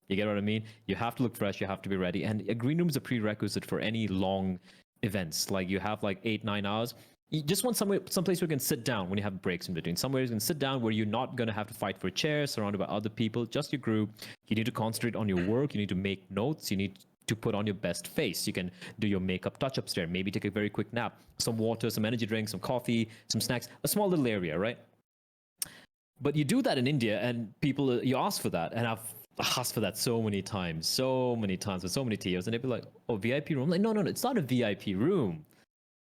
You get what I mean? You have to look fresh. You have to be ready. And a green room is a prerequisite for any long events. Like you have like 8-9 hours. You just want someplace where you can sit down when you have breaks in between. Somewhere you can sit down where you're not going to have to fight for a chair, surrounded by other people, just your group. You need to concentrate on your work. You need to make notes. You need to put on your best face. You can do your makeup touch-ups there. Maybe take a very quick nap. Some water, some energy drinks, some coffee, some snacks. A small little area, right? But you do that in India, and people, you ask for that. And I've asked for that so many times with so many TOs, and they'd be like, "Oh, VIP room?" I'm like, no, it's not a VIP room.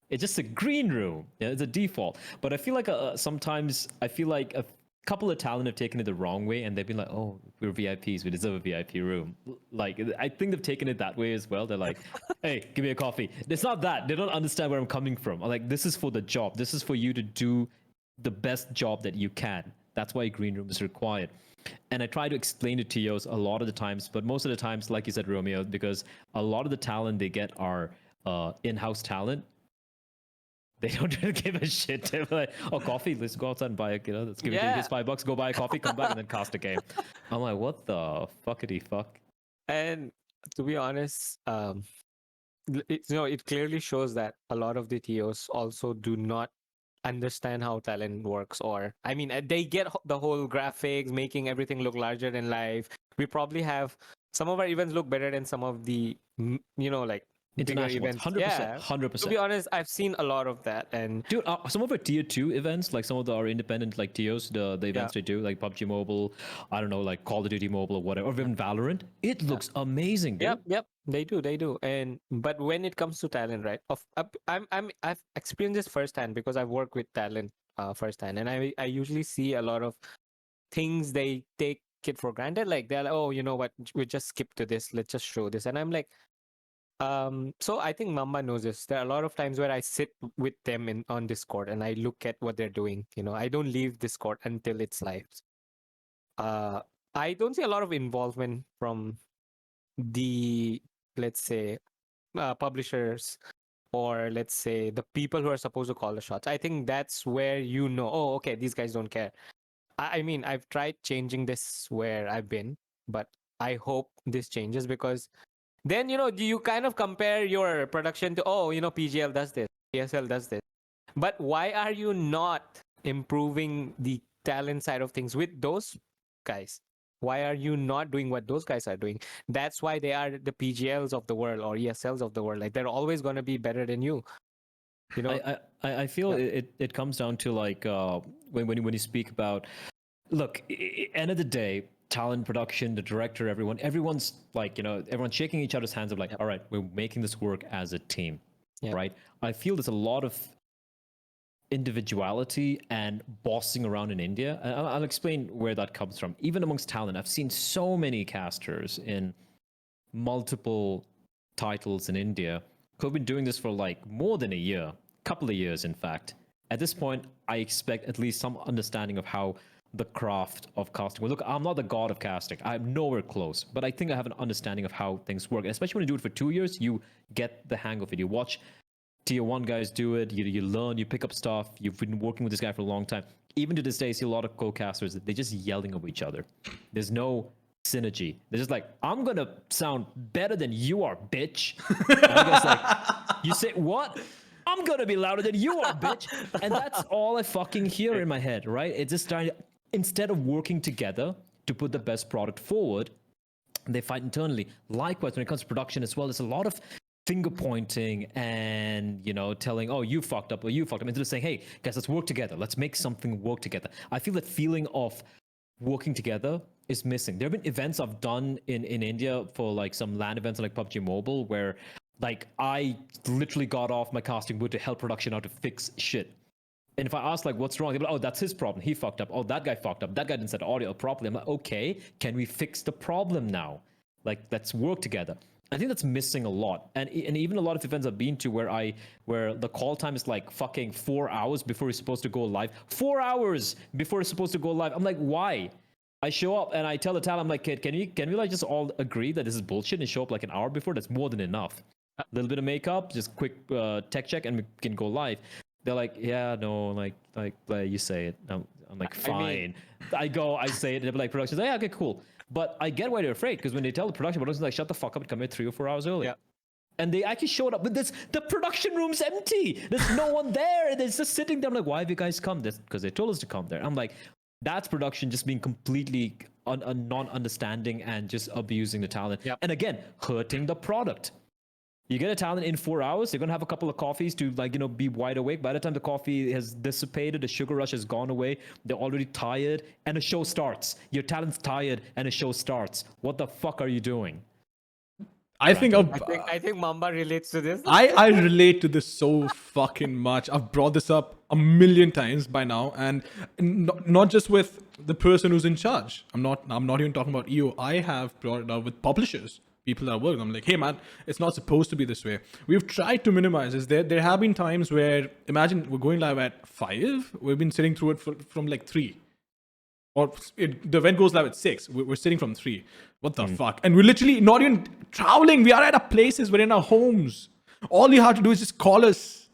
It's just a green room. Yeah, it's a default. But I feel like sometimes I feel like a couple of talent have taken it the wrong way, and they've been like, "Oh, we're VIPs. We deserve a VIP room." Like I think they've taken it that way as well. They're like, "Hey, give me a coffee." It's not that. They don't understand where I'm coming from. I'm like, this is for the job. This is for you to do the best job that you can. That's why a green room is required. And I try to explain it to TOs a lot of the times, but most of the times, like you said, Romeo, because a lot of the talent they get are in-house talent. They don't really give a shit. They're like, "Oh, coffee, let's go outside and buy it. Let's give it here's $5, go buy a coffee, come back, and then cast a game." I'm like, what the fuckity fuck? And to be honest, it clearly shows that a lot of the TOs also do not understand how talent works. Or I mean, they get the whole graphics, making everything look larger than life. We probably have some of our events look better than some of the like bigger International events. 100%, Yeah, 100%. to be honest, I've seen a lot of that. And dude, some of our tier 2 events, like some of our independent like TOs, the events they do, like PUBG Mobile, I don't know, like Call of Duty Mobile or whatever, or even Valorant, it looks amazing, dude. Yep, they do. And but when it comes to talent, right? I've experienced this firsthand because I've worked with talent firsthand, and I usually see a lot of things they take it for granted. Like they're like, "Oh, you know what? We just skip to this. Let's just show this." And I'm like, so I think Mamba knows this. There are a lot of times where I sit with them on Discord and I look at what they're doing. I don't leave Discord until it's live. I don't see a lot of involvement from the, let's say, publishers, or let's say the people who are supposed to call the shots. I think that's where oh, okay, these guys don't care. I mean, I've tried changing this where I've been, but I hope this changes, because then you kind of compare your production to, oh, PGL does this, PSL does this, but why are you not improving the talent side of things with those guys? Why are you not doing what those guys are doing? That's why they are the PGLs of the world or ESLs of the world. Like, they're always going to be better than you. I feel it comes down to like when you speak about, look, end of the day, talent, production, the director, everyone's like, everyone's shaking each other's hands of like, all right, we're making this work as a team. right? I feel there's a lot of individuality and bossing around in India. And I'll explain where that comes from. Even amongst talent, I've seen so many casters in multiple titles in India who've been doing this for like more than a year, couple of years, in fact. At this point, I expect at least some understanding of how the craft of casting. Well, look, I'm not the god of casting. I'm nowhere close, but I think I have an understanding of how things work. And especially when you do it for 2 years, you get the hang of it. You watch tier 1 guys do it, you learn, you pick up stuff. You've been working with this guy for a long time. Even to this day, I see a lot of co-casters, they're just yelling over each other. There's no synergy. They're just like, I'm gonna sound better than you are, bitch. And I guess like, you say what? I'm gonna be louder than you are, bitch. And that's all I fucking hear in my head, right? It's just trying to, instead of working together to put the best product forward, they fight internally. Likewise, when it comes to production as well, there's a lot of finger pointing and, you know, telling, oh, you fucked up or you fucked up, instead of saying, hey, guys, let's work together. Let's make something work together. I feel that feeling of working together is missing. There have been events I've done in India for like some LAN events like PUBG Mobile where like I literally got off my casting boot to help production out to fix shit. And if I ask like what's wrong, they're like, oh, that's his problem. He fucked up. Oh, that guy fucked up. That guy didn't set audio properly. I'm like, okay, can we fix the problem now? Like, let's work together. I think that's missing a lot. And even a lot of events I've been to where the call time is like fucking 4 hours before it's supposed to go live. 4 hours before it's supposed to go live. I'm like, why? I show up and I tell the talent, I'm like, kid, can we like just all agree that this is bullshit and show up like an hour before? That's more than enough. A little bit of makeup, just quick tech check, and we can go live. They're like, yeah, no, like you say it. I'm like, fine. I say it, and they're like, production's like, yeah, okay, cool. But I get why they're afraid, because when they tell the production, production's like, shut the fuck up and come here 3 or 4 hours early. Yeah. And they actually showed up, but the production room's empty. There's no one there. And it's just sitting there. I'm like, why have you guys come? That's because they told us to come there. I'm like, that's production just being completely non-understanding and just abusing the talent. Yep. And again, hurting the product. You get a talent in 4 hours, they're going to have a couple of coffees to like, you know, be wide awake. By the time the coffee has dissipated, the sugar rush has gone away, they're already tired, and a show starts. Your talent's tired and a show starts. What the fuck are you doing? I think Mamba relates to this. I relate to this so fucking much. I've brought this up a million times by now, and not just with the person who's in charge. I'm not even talking about EO. I have brought it up with publishers. People that work. I'm like, hey man, it's not supposed to be this way. We've tried to minimize this. There have been times where, imagine we're going live at 5. We've been sitting through it from like 3. Or the event goes live at 6. We're sitting from 3. What the fuck? And we're literally not even traveling. We are at our places. We're in our homes. All you have to do is just call us.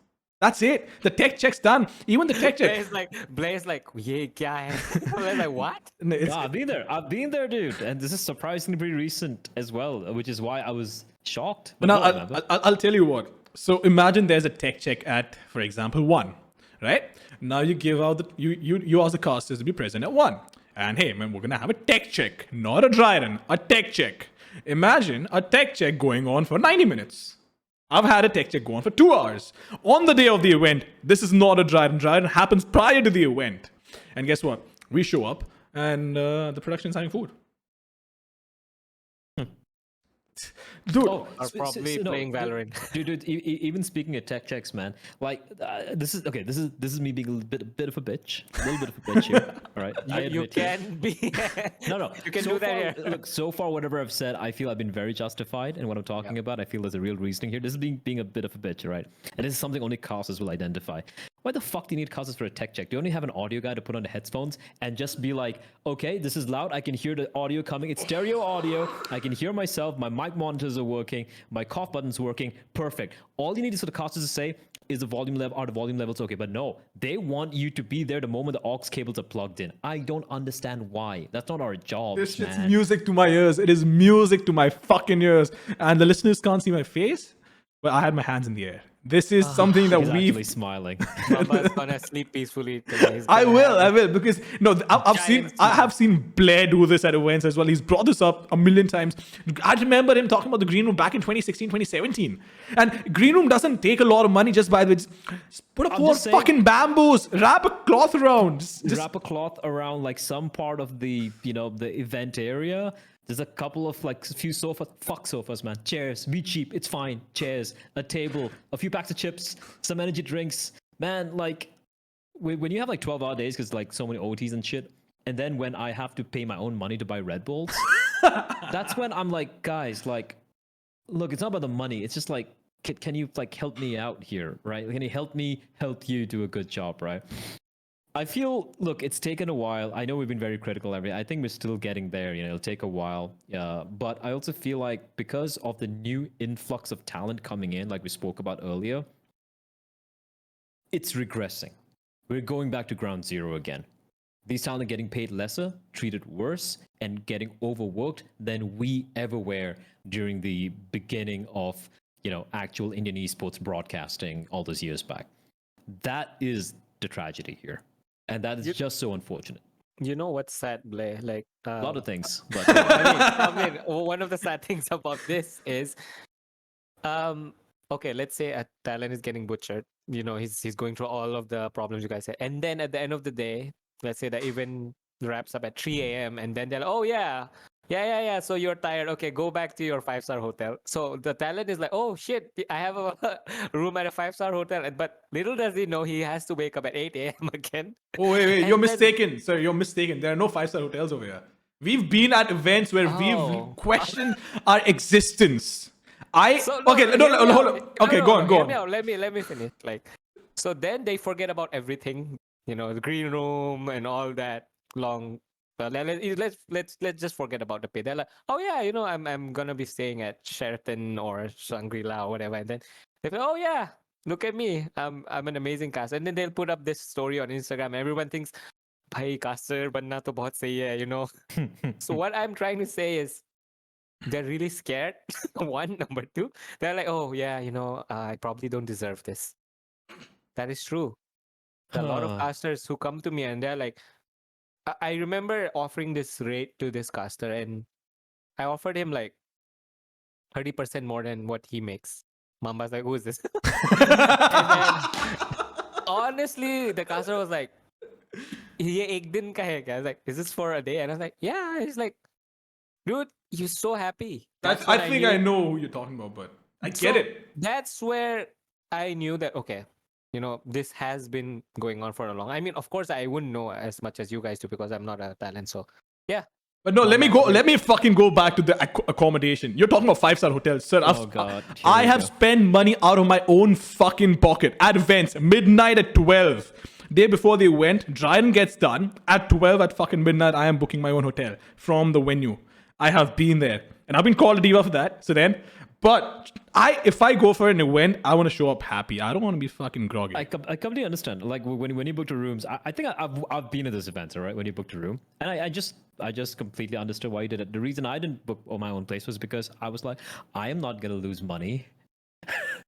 That's it. The tech check's done. Even the tech check. Blair's like, yeah, guy. I'm like, what? No, I've been there, dude. And this is surprisingly pretty recent as well, which is why I was shocked. But now, I'll tell you what. So imagine there's a tech check at, for example, 1, right? Now you give out you ask the casters to be present at 1. And hey, man, we're going to have a tech check, not a dry run, a tech check. Imagine a tech check going on for 90 minutes. I've had a tech check go on for 2 hours. On the day of the event, this is not a dry run. Dry run happens prior to the event. And guess what? We show up and the production's having food. Dude, are probably playing Valorant. Dude, even speaking of tech checks, man, like this is me being a bit of a bitch, a little bit of a bitch here. All right, you can be. No, you can do that here. Look, so far, whatever I've said, I feel I've been very justified in what I'm talking about. I feel there's a real reasoning here. This is being a bit of a bitch, right? And this is something only casters will identify. Why the fuck do you need casters for a tech check? Do you only have an audio guy to put on the headphones and just be like, okay, this is loud. I can hear the audio coming. It's stereo audio. I can hear myself. My mic monitors are working. My cough button's working. Perfect. All you need is for the casters to say is the volume level. Are the volume levels okay? But no, they want you to be there the moment the aux cables are plugged in. I don't understand why. That's not our job. This shit's music to my ears. It is music to my fucking ears. And the listeners can't see my face, but I had my hands in the air. This is something that we've actually smiling. Mamba's gonna sleep peacefully today. I will because I have seen Bleh do this at events as well. He's brought this up a million times. I remember him talking about the green room back in 2016, 2017. And green room doesn't take a lot of money just by the just put up 4 fucking bamboos, wrap a cloth around. Just wrap a cloth around like some part of the the event area. There's a couple of like a few sofas. Fuck sofas, man. Chairs. Be cheap. It's fine. Chairs. A table. A few packs of chips. Some energy drinks. Man, like when you have like 12-hour days because like so many OTs and shit, and then when I have to pay my own money to buy Red Bulls, that's when I'm like, guys, like, look, it's not about the money. It's just like, can you like help me out here, right? Can you help me help you do a good job, right? I feel, look, it's taken a while. I know we've been very critical. I think we're still getting there. You know, it'll take a while. But I also feel like because of the new influx of talent coming in, like we spoke about earlier, it's regressing. We're going back to ground zero again. These talent are getting paid lesser, treated worse, and getting overworked than we ever were during the beginning of, you know, actual Indian esports broadcasting all those years back. That is the tragedy here. And that is just so unfortunate. You know what's sad, Bleh? Like A lot of things. But I mean, one of the sad things about this is, okay, let's say a talent is getting butchered. You know, he's going through all of the problems you guys said, and then at the end of the day, let's say that event wraps up at 3 a.m. and then they're like, oh yeah. So you're tired. Okay, go back to your 5-star hotel. So the talent is like, oh shit, I have a room at a 5-star hotel. But little does he know he has to wake up at 8 a.m. again. Oh, wait, you're mistaken. Sir, you're mistaken. There are no 5-star hotels over here. We've been at events where we've questioned our existence. Hold on. Okay, go on. Let me finish. Like, so then they forget about everything, you know, the green room and all that long. Let's just forget about the pay. They're like, oh yeah, you know, I'm gonna be staying at Sheraton or Shangri-La or whatever. And then they go, oh yeah, look at me, I'm an amazing cast. And then they'll put up this story on Instagram. Everyone thinks, bhai caster banna to bahut sahi hai, you know. So what I'm trying to say is, they're really scared. One, number two, they're like, oh yeah, you know, I probably don't deserve this. That is true. There are a lot of casters who come to me and they're like, I remember offering this rate to this caster and I offered him like 30% more than what he makes. Mamba's like, who is this? And then, honestly, the caster was like, ye ek din ka hai kya? I was like, is this for a day? And I was like, yeah. He's like, dude, you're so happy. I think I know who you're talking about, but I get it. That's where I knew that, okay, you know, this has been going on for a long. I mean, of course, I wouldn't know as much as you guys do because I'm not a talent. So, yeah. But no, let me fucking go back to the accommodation. You're talking about 5-star hotels, sir. Oh God. I have spent money out of my own fucking pocket at events, midnight at 12. Day before they went, Dryden gets done. At 12 at fucking midnight, I am booking my own hotel from the venue. I have been there. And I've been called a diva for that. So then, but if I go for an event, I want to show up happy. I don't want to be fucking groggy. I completely understand. Like when you booked the rooms, I think I've been at this event, all right? When you booked a room, and I just completely understood why you did it. The reason I didn't book my own place was because I was like, I am not gonna lose money.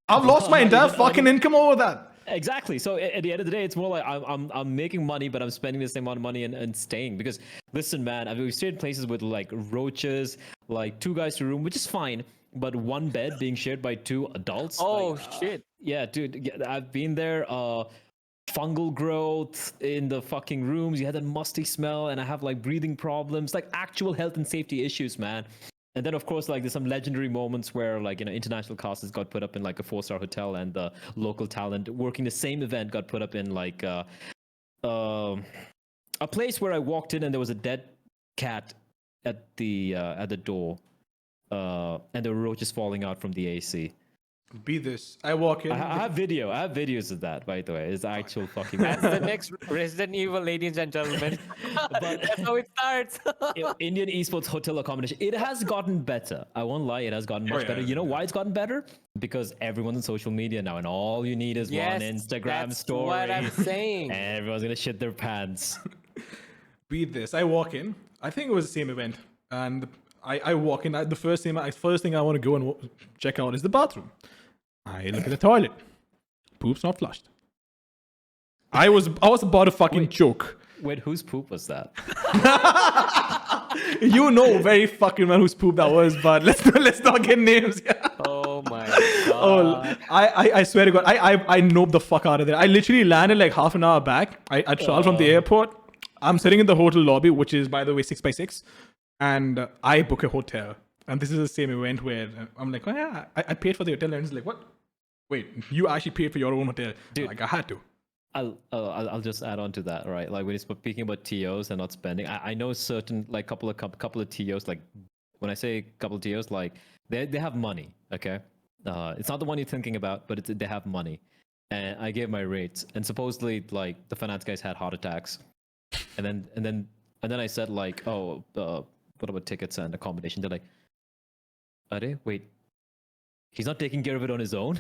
I've lost my entire fucking income over that. Exactly. So at the end of the day, it's more like I'm making money, but I'm spending the same amount of money and staying. Because listen, man, I mean, we've stayed in places with like roaches, like 2 guys to a room, which is fine. But 1 bed being shared by 2 adults. Oh, shit. Yeah, dude. I've been there. Fungal growth in the fucking rooms. You had that musty smell, and I have like breathing problems, like actual health and safety issues, man. And then, of course, like there's some legendary moments where, like, you know, international casters got put up in like a 4-star hotel, and the local talent working the same event got put up in like a place where I walked in and there was a dead cat at the door. And there were roaches falling out from the AC. Be this. I walk in. I have videos of that, by the way. It's actual fucking. That's the next Resident Evil, ladies and gentlemen. But that's how it starts. Indian esports hotel accommodation. It has gotten better. I won't lie. It has gotten much better. You know why it's gotten better? Because everyone's on social media now, and all you need is one Instagram story. That's what I'm saying. And everyone's gonna shit their pants. Be this. I walk in. I think it was the same event, and I walk in. The first thing I want to go and check out is the bathroom. I look at the toilet. Poop's not flushed. I was about to fucking choke. Wait, whose poop was that? You know very fucking well whose poop that was, but let's not get names. Oh my god. I swear to God, I noped the fuck out of there. I literally landed like half an hour back. I traveled from the airport. I'm sitting in the hotel lobby, which is, by the way, 6x6. and I book a hotel. And this is the same event where I'm like, oh yeah, I paid for the hotel. And it's like, what? Wait, you actually paid for your own hotel? Dude. Like, I had to. I'll just add on to that, right? Like when you're speaking about TOs and not spending, I know certain like couple of TOs. Like when I say couple of TOs, like they have money. Okay, it's not the one you're thinking about, but they have money. And I gave my rates, and supposedly like the finance guys had heart attacks, and then I said like, oh, what about tickets and accommodation? They're like, are wait, he's not taking care of it on his own.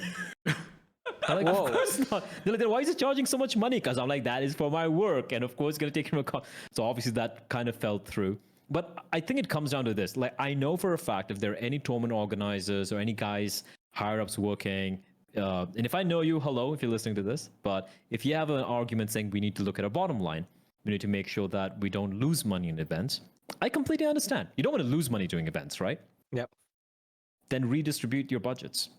I'm like, Whoa. of course not. They're like, then why is he charging so much money? Because I'm like, that is for my work, and of course, gonna take him a. So obviously, that kind of fell through. But I think it comes down to this. Like, I know for a fact if there are any tournament organizers or any guys higher ups working, and if I know you, hello, if you're listening to this. But if you have an argument saying we need to look at our bottom line, we need to make sure that we don't lose money in events. I completely understand. You don't want to lose money doing events, right? Yep. Then redistribute your budgets.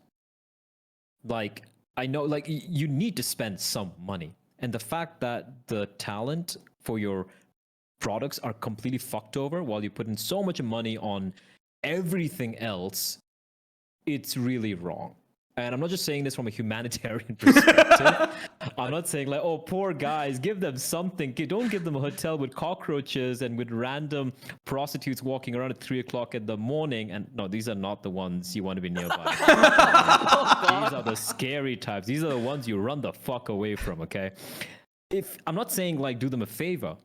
Like, I know, like, you need to spend some money. And the fact that the talent for your products are completely fucked over while you put in so much money on everything else, it's really wrong. And I'm not just saying this from a humanitarian perspective. I'm not saying like, oh, poor guys, give them something. Don't give them a hotel with cockroaches and with random prostitutes walking around at 3:00 in the morning. And no, these are not the ones you want to be nearby. These are the scary types. These are the ones you run the fuck away from, okay? If I'm not saying like do them a favor.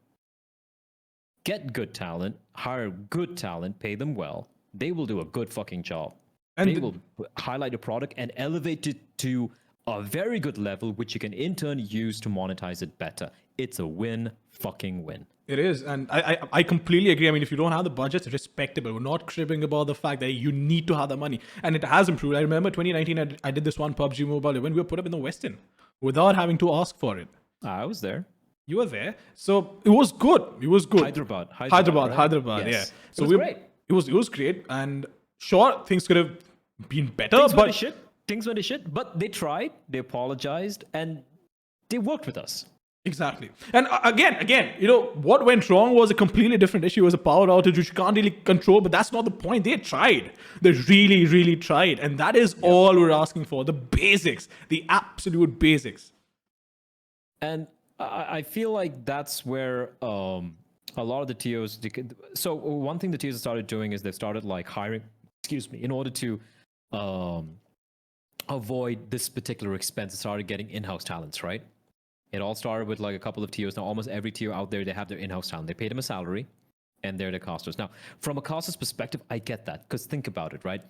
Get good talent, hire good talent, pay them well. They will do a good fucking job. And they will highlight a product and elevate it to a very good level, which you can in turn use to monetize it better. It's a win fucking win. It is. And I completely agree. I mean, if you don't have the budget, it's respectable. We're not cribbing about the fact that you need to have the money. And it has improved. I remember 2019, I did this one PUBG Mobile event. We were put up in the Western without having to ask for it. I was there. You were there. So it was good. It was good. Hyderabad, right? Yeah. So it was great. It was great. And sure, things could have been better, Things went to shit, but they tried, they apologized, and they worked with us. Exactly. And again, you know, what went wrong was a completely different issue. It was a power outage, which you can't really control, but that's not the point. They tried. They really, really tried. And that is all we're asking for. The basics, the absolute basics. And I feel like that's where a lot of the TOs... So one thing the TOs started doing is they've started like hiring, in order to avoid this particular expense, started getting in-house talents, right? It all started with like a couple of TOs. Now, almost every TO out there, they have their in-house talent. They pay them a salary, and they're the casters. Now, from a caster's perspective, I get that. Because think about it, right?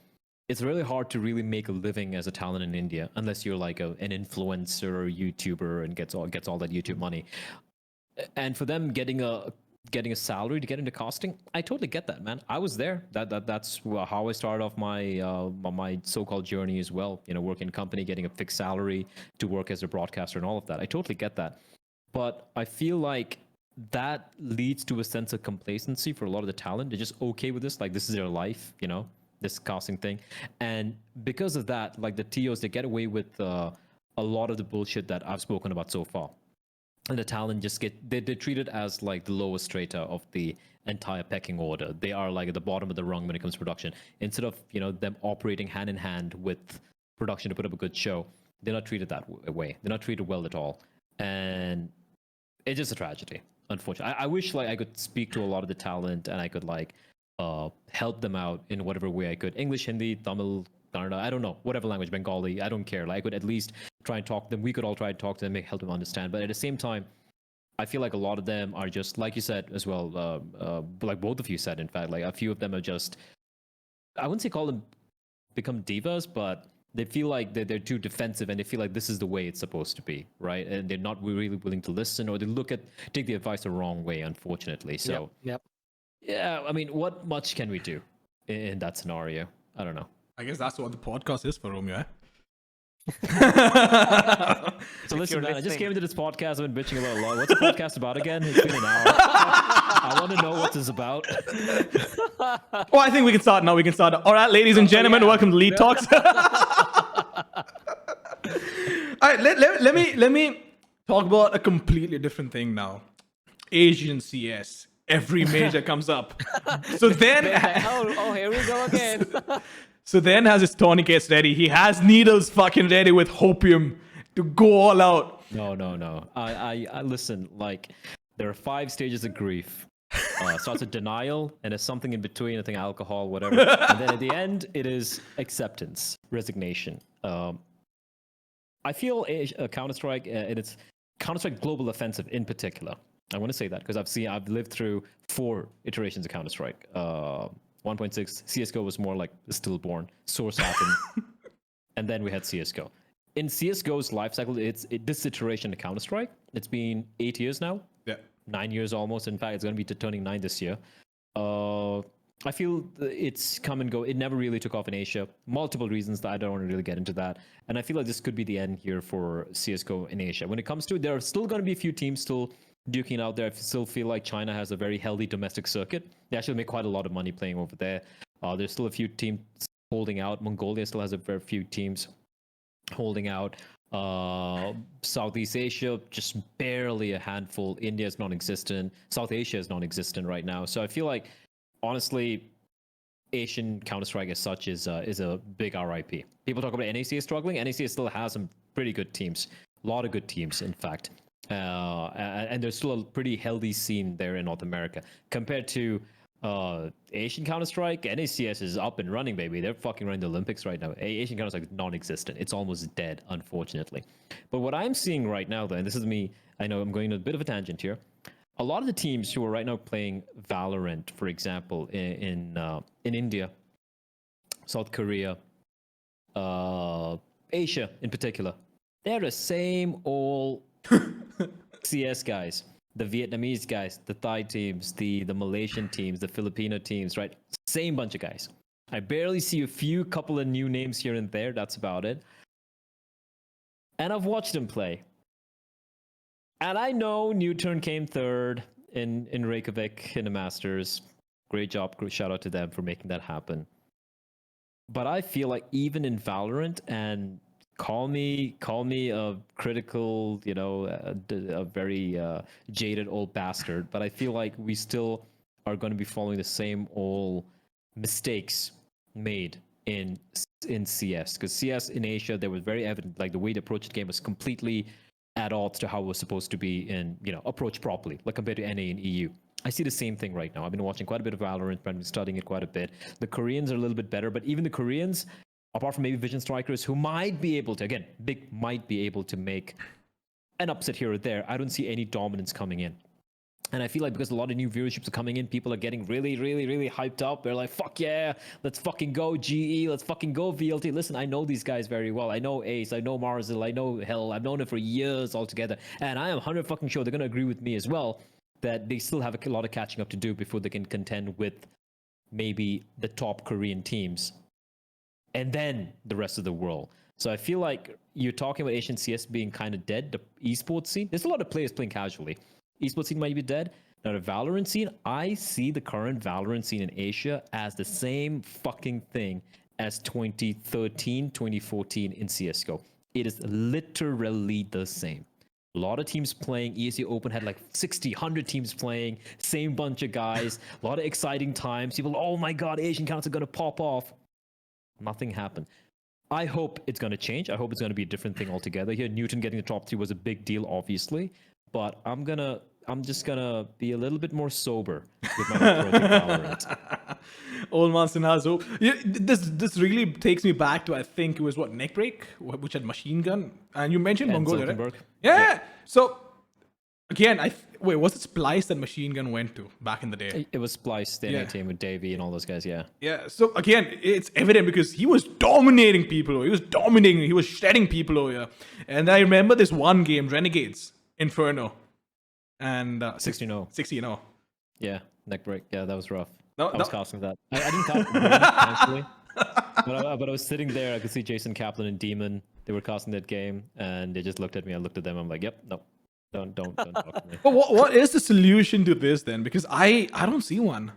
It's really hard to really make a living as a talent in India unless you're like an influencer or YouTuber and gets all that YouTube money. And for them getting a salary to get into casting, I totally get that, man. I was there. That's how I started off my my so-called journey as well. You know, working in a company, getting a fixed salary to work as a broadcaster and all of that. I totally get that. But I feel like that leads to a sense of complacency for a lot of the talent. They're just okay with this. Like, this is their life, you know, this casting thing. And because of that, like the TOs, they get away with a lot of the bullshit that I've spoken about so far. And the talent just they're treated as like the lowest strata of the entire pecking order. They are like at the bottom of the rung when it comes to production. Instead of, you know, them operating hand in hand with production to put up a good show, they're not treated that way. They're not treated well at all. And it's just a tragedy, unfortunately. I wish like I could speak to a lot of the talent and I could like help them out in whatever way I could. English, Hindi, Tamil, Kannada, I don't know, whatever language, Bengali, I don't care. Like I could at least try and talk to them. We could all try to talk to them, help them understand. But at the same time, I feel like a lot of them are just, like you said as well, like both of you said, in fact, like a few of them are just, I wouldn't say call them become divas, but they feel like they're too defensive and they feel like this is the way it's supposed to be, right? And they're not really willing to listen, or they take the advice the wrong way, unfortunately. So, yep. Yeah, I mean, what much can we do in that scenario? I don't know. I guess that's what the podcast is for, Romeo, eh? So listen, man, I just came into this podcast. I've been bitching about a lot. What's the podcast about again? It's been an hour. I want to know what this is about. Oh, I think we can start now. All right, ladies and gentlemen, welcome to Leet Talks. All right, let me talk about a completely different thing now. Asian CS. every major comes up. So then, oh, here we go again. Sudhen has his tourniquets ready. He has needles fucking ready with hopium to go all out. No. I listen. Like, there are 5 stages of grief. Starts with denial, and there's something in between. I think alcohol, whatever. And then at the end, it is acceptance, resignation. I feel Counter-Strike, and it's Counter-Strike Global Offensive in particular. I want to say that because I've lived through 4 iterations of Counter-Strike. 1.6 CS:GO was more like a stillborn. Source happened, and then we had CS:GO. In CS:GO's life cycle, this iteration of Counter-Strike. It's been 8 years now. Yeah. 9 years almost. In fact, it's going to be turning 9 this year. I feel it's come and go. It never really took off in Asia. Multiple reasons that I don't want to really get into that. And I feel like this could be the end here for CS:GO in Asia. When it comes to it, there are still going to be a few teams still duking out there. I still feel like China has a very healthy domestic circuit. They actually make quite a lot of money playing over there. There's still a few teams holding out. Mongolia still has a very few teams holding out. Southeast Asia, just barely a handful. India is non-existent. South Asia is non-existent right now. So I feel like, honestly, Asian Counter-Strike as such is a big RIP. People talk about NACS struggling. NACS still has some pretty good teams. A lot of good teams, in fact. And there's still a pretty healthy scene there in North America. Compared to Asian Counter-Strike, NACS is up and running, baby. They're fucking running the Olympics right now. Asian Counter-Strike is non-existent. It's almost dead, unfortunately. But what I'm seeing right now, though, and this is me, I know I'm going to a bit of a tangent here. A lot of the teams who are right now playing Valorant, for example, in India, South Korea, Asia in particular, they're the same old CS guys. The Vietnamese guys, the Thai teams, the Malaysian teams, the Filipino teams, right? Same bunch of guys. I barely see a couple of new names here and there. That's about it. And I've watched them play. And I know Newturn came 3rd in Reykjavik in the Masters. Great job. Shout out to them for making that happen. But I feel like even in Valorant, and call me a critical, a very jaded old bastard, but I feel like we still are going to be following the same old mistakes made in CS. Because CS in Asia, there was very evident, like the way they approached the game was completely at odds to how it was supposed to be in, approached properly, like compared to NA and EU. I see the same thing right now. I've been watching quite a bit of Valorant, I've been studying it quite a bit. The Koreans are a little bit better, but even the Koreans, apart from maybe Vision Strikers, who might be able to, again, might be able to make an upset here or there, I don't see any dominance coming in. And I feel like because a lot of new viewerships are coming in, people are getting really, really, really hyped up. They're like, fuck yeah, let's fucking go GE, let's fucking go VLT. Listen, I know these guys very well. I know Ace, I know Marzil, I know Hell. I've known them for years altogether. And I am 100 fucking sure they're going to agree with me as well that they still have a lot of catching up to do before they can contend with maybe the top Korean teams and then the rest of the world. So I feel like you're talking about Asian CS being kind of dead, the esports scene. There's a lot of players playing casually. Esports scene might be dead. Now, the Valorant scene, I see the current Valorant scene in Asia as the same fucking thing as 2013, 2014 in CSGO. It is literally the same. A lot of teams playing. ESC Open had like 60, 100 teams playing. Same bunch of guys. A lot of exciting times. People, oh my god, Asian counts are going to pop off. Nothing happened. I hope it's going to change. I hope it's going to be a different thing altogether. Here, Newton getting the top 3 was a big deal, obviously. But I'm just gonna be a little bit more sober with my approach to Valorant. Old Monson has hope. Yeah, this really takes me back to, I think it was Neckbreak, which had Machine Gun, and you mentioned And Mongolia, right? Zoltenberg. Yeah. So again, wait, was it Splice that Machine Gun went to back in the day? It was Splice, the Yeah. NA team with Davey and all those guys, yeah. Yeah. So again, it's evident because he was dominating people. He was dominating. He was shredding people over here. And I remember this one game, Renegades Inferno, and 16-0. 16-0. Yeah, neck break. Yeah, that was rough. No, I was no. casting that. I didn't cast it, thankfully. But I was sitting there. I could see Jason Kaplan and Demon. They were casting that game, and they just looked at me. I looked at them. I'm like, yep, no. Don't talk to me. But what is the solution to this then? Because I don't see one.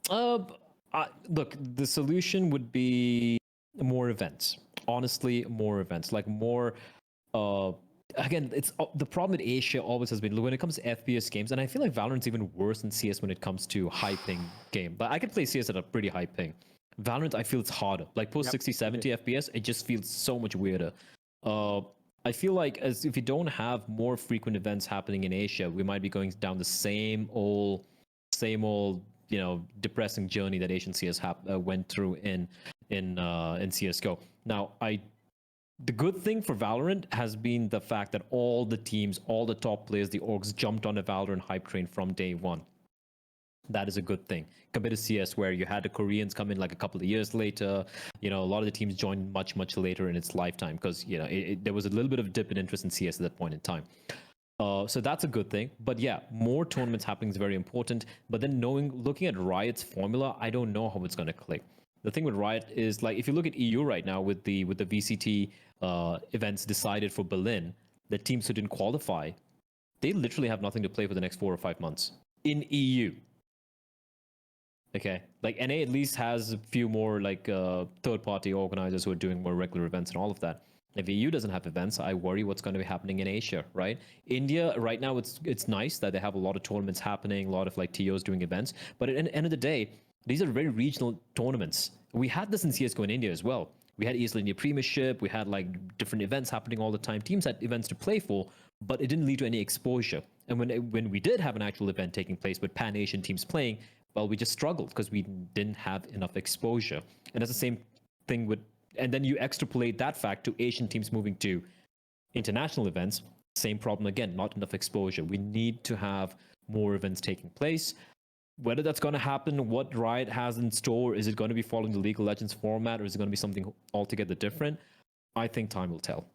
Look, the solution would be more events. Honestly, more events. Like more again, it's the problem with Asia always has been when it comes to FPS games, and I feel like Valorant's even worse than CS when it comes to high ping game. But I can play CS at a pretty high ping. Valorant, I feel it's harder. Like post 60, 70 FPS, it just feels so much weirder. I feel like as if you don't have more frequent events happening in Asia, we might be going down the same old, depressing journey that Asian CS went through in CS:GO. Now, the good thing for Valorant has been the fact that all the teams, all the top players, the orgs jumped on a Valorant hype train from day one. That is a good thing compared to CS, where you had the Koreans come in like a couple of years later. A lot of the teams joined much later in its lifetime because there was a little bit of dip in interest in CS at that point in time. So that's a good thing. But yeah, more tournaments happening is very important. But then looking at Riot's formula, I don't know how it's going to click. The thing with Riot is, like, if you look at EU right now with the VCT events decided for Berlin, the teams who didn't qualify, they literally have nothing to play for the next 4 or 5 months in EU. Okay, like NA at least has a few more like third-party organizers who are doing more regular events and all of that. If EU doesn't have events, I worry what's going to be happening in Asia, right? India right now, it's nice that they have a lot of tournaments happening, a lot of like TOs doing events, but at the end of the day, these are very regional tournaments. We had this in CS:GO in India as well. We had East India Premiership. We had like different events happening all the time. Teams had events to play for, but it didn't lead to any exposure. And when we did have an actual event taking place with Pan-Asian teams playing, well, we just struggled because we didn't have enough exposure. And that's the same thing with, and then you extrapolate that fact to Asian teams moving to international events. Same problem again, not enough exposure. We need to have more events taking place. Whether that's going to happen, what Riot has in store, is it going to be following the League of Legends format, or is it going to be something altogether different? I think time will tell.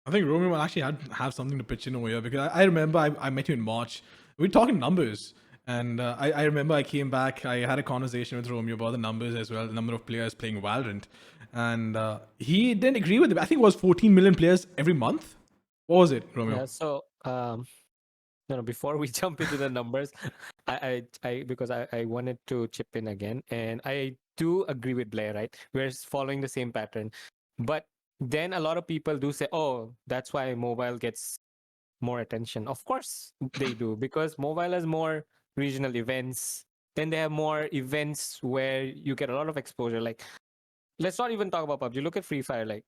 I think Romeo will actually have something to pitch in over here, because I remember I met you in March. We were talking numbers. And I remember I came back, I had a conversation with Romeo about the numbers as well, the number of players playing Valorant. And he didn't agree with it. I think it was 14 million players every month. What was it, Romeo? Yeah, so before we jump into the numbers, I because I wanted to chip in again, and I do agree with Bleh, right? We're following the same pattern. But then a lot of people do say, oh, that's why mobile gets more attention. Of course they do, because mobile has more regional events. Then they have more events where you get a lot of exposure. Like, let's not even talk about PUBG. Look at Free Fire. Like,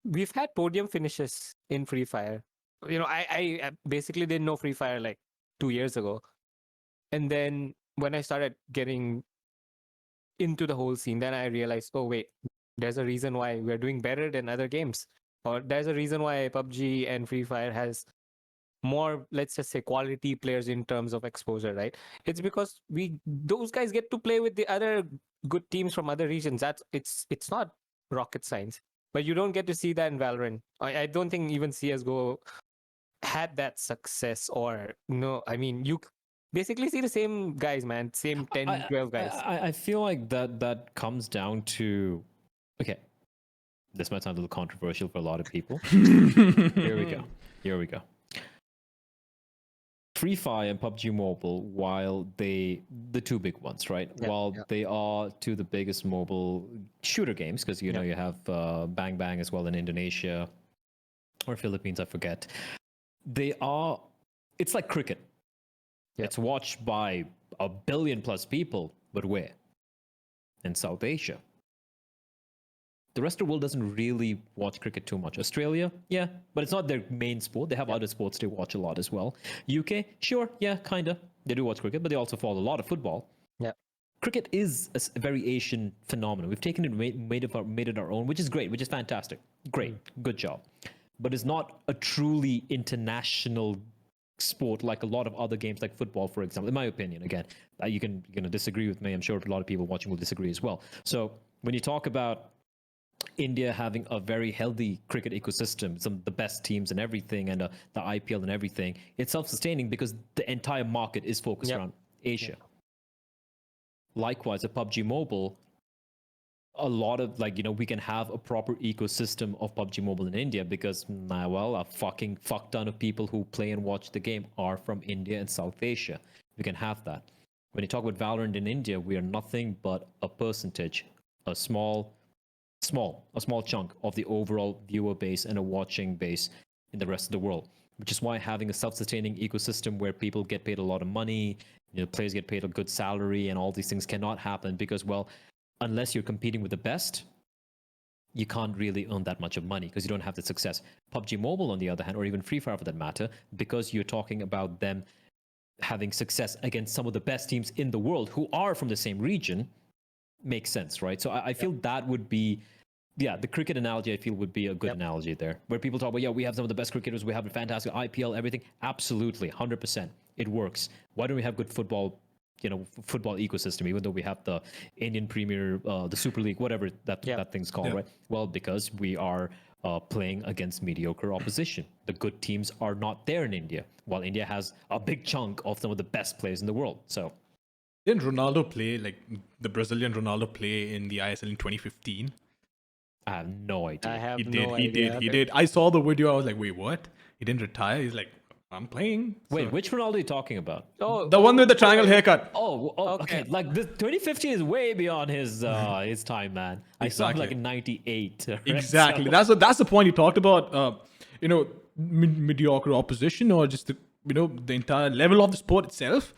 we've had podium finishes in Free Fire. I basically didn't know Free Fire like 2 years ago. And then when I started getting into the whole scene, then I realized, oh wait, there's a reason why we're doing better than other games. Or there's a reason why PUBG and Free Fire has more, let's just say, quality players in terms of exposure, right? It's because those guys get to play with the other good teams from other regions. It's not rocket science, but you don't get to see that in Valorant. I don't think even CS:GO had that success, or no. I mean, you basically see the same guys, man, same 10, 12 guys. I feel like that comes down to, okay, this might sound a little controversial for a lot of people. Here we go. Free Fire and PUBG Mobile, while the two big ones, right? They are two of the biggest mobile shooter games, because you have Bang Bang as well in Indonesia or Philippines, I forget. It's like cricket. It's watched by 1 billion plus people, but where? In South Asia. The rest of the world doesn't really watch cricket too much. Australia, yeah, but it's not their main sport. They have other sports they watch a lot as well. UK, sure, yeah, kind of. They do watch cricket, but they also follow a lot of football. Yeah. Cricket is a very Asian phenomenon. We've taken it, made it our own, which is great, which is fantastic. Great, good job. But it's not a truly international sport like a lot of other games like football, for example, in my opinion. Again, you're going to disagree with me. I'm sure a lot of people watching will disagree as well. So when you talk about India having a very healthy cricket ecosystem, some of the best teams and everything, and the IPL and everything, it's self-sustaining because the entire market is focused around Asia. Likewise, at PUBG Mobile, a lot of we can have a proper ecosystem of PUBG Mobile in India because, a fucking fuck ton of people who play and watch the game are from India and South Asia. We can have that. When you talk about Valorant in India, we are nothing but a percentage, a small a small chunk of the overall viewer base and a watching base in the rest of the world. Which is why having a self-sustaining ecosystem where people get paid a lot of money, players get paid a good salary, and all these things cannot happen because, well, unless you're competing with the best, you can't really earn that much of money because you don't have the success. PUBG Mobile, on the other hand, or even Free Fire for that matter, because you're talking about them having success against some of the best teams in the world who are from the same region, makes sense, right? So I feel that would be, the cricket analogy I feel would be a good analogy there, where people talk about, we have some of the best cricketers, we have a fantastic IPL, everything. Absolutely, 100%, it works. Why don't we have good football ecosystem, even though we have the Indian Premier, the Super League, whatever that thing's called, right? Well, because we are playing against mediocre opposition. The good teams are not there in India, while India has a big chunk of some of the best players in the world. So, didn't Ronaldo play, like the Brazilian Ronaldo play in the ISL in 2015? I have no idea. I have He no did. idea. He did. I saw the video. I was like, wait, what? He didn't retire. He's like, I'm playing. Wait, So- which Ronaldo are you talking about? Oh, the one with the triangle haircut. Okay. Like the 2015 is way beyond his time, man. I saw him Exactly. like in '98. Right? Exactly. So- That's the point you talked about. Mediocre opposition, or just the entire level of the sport itself.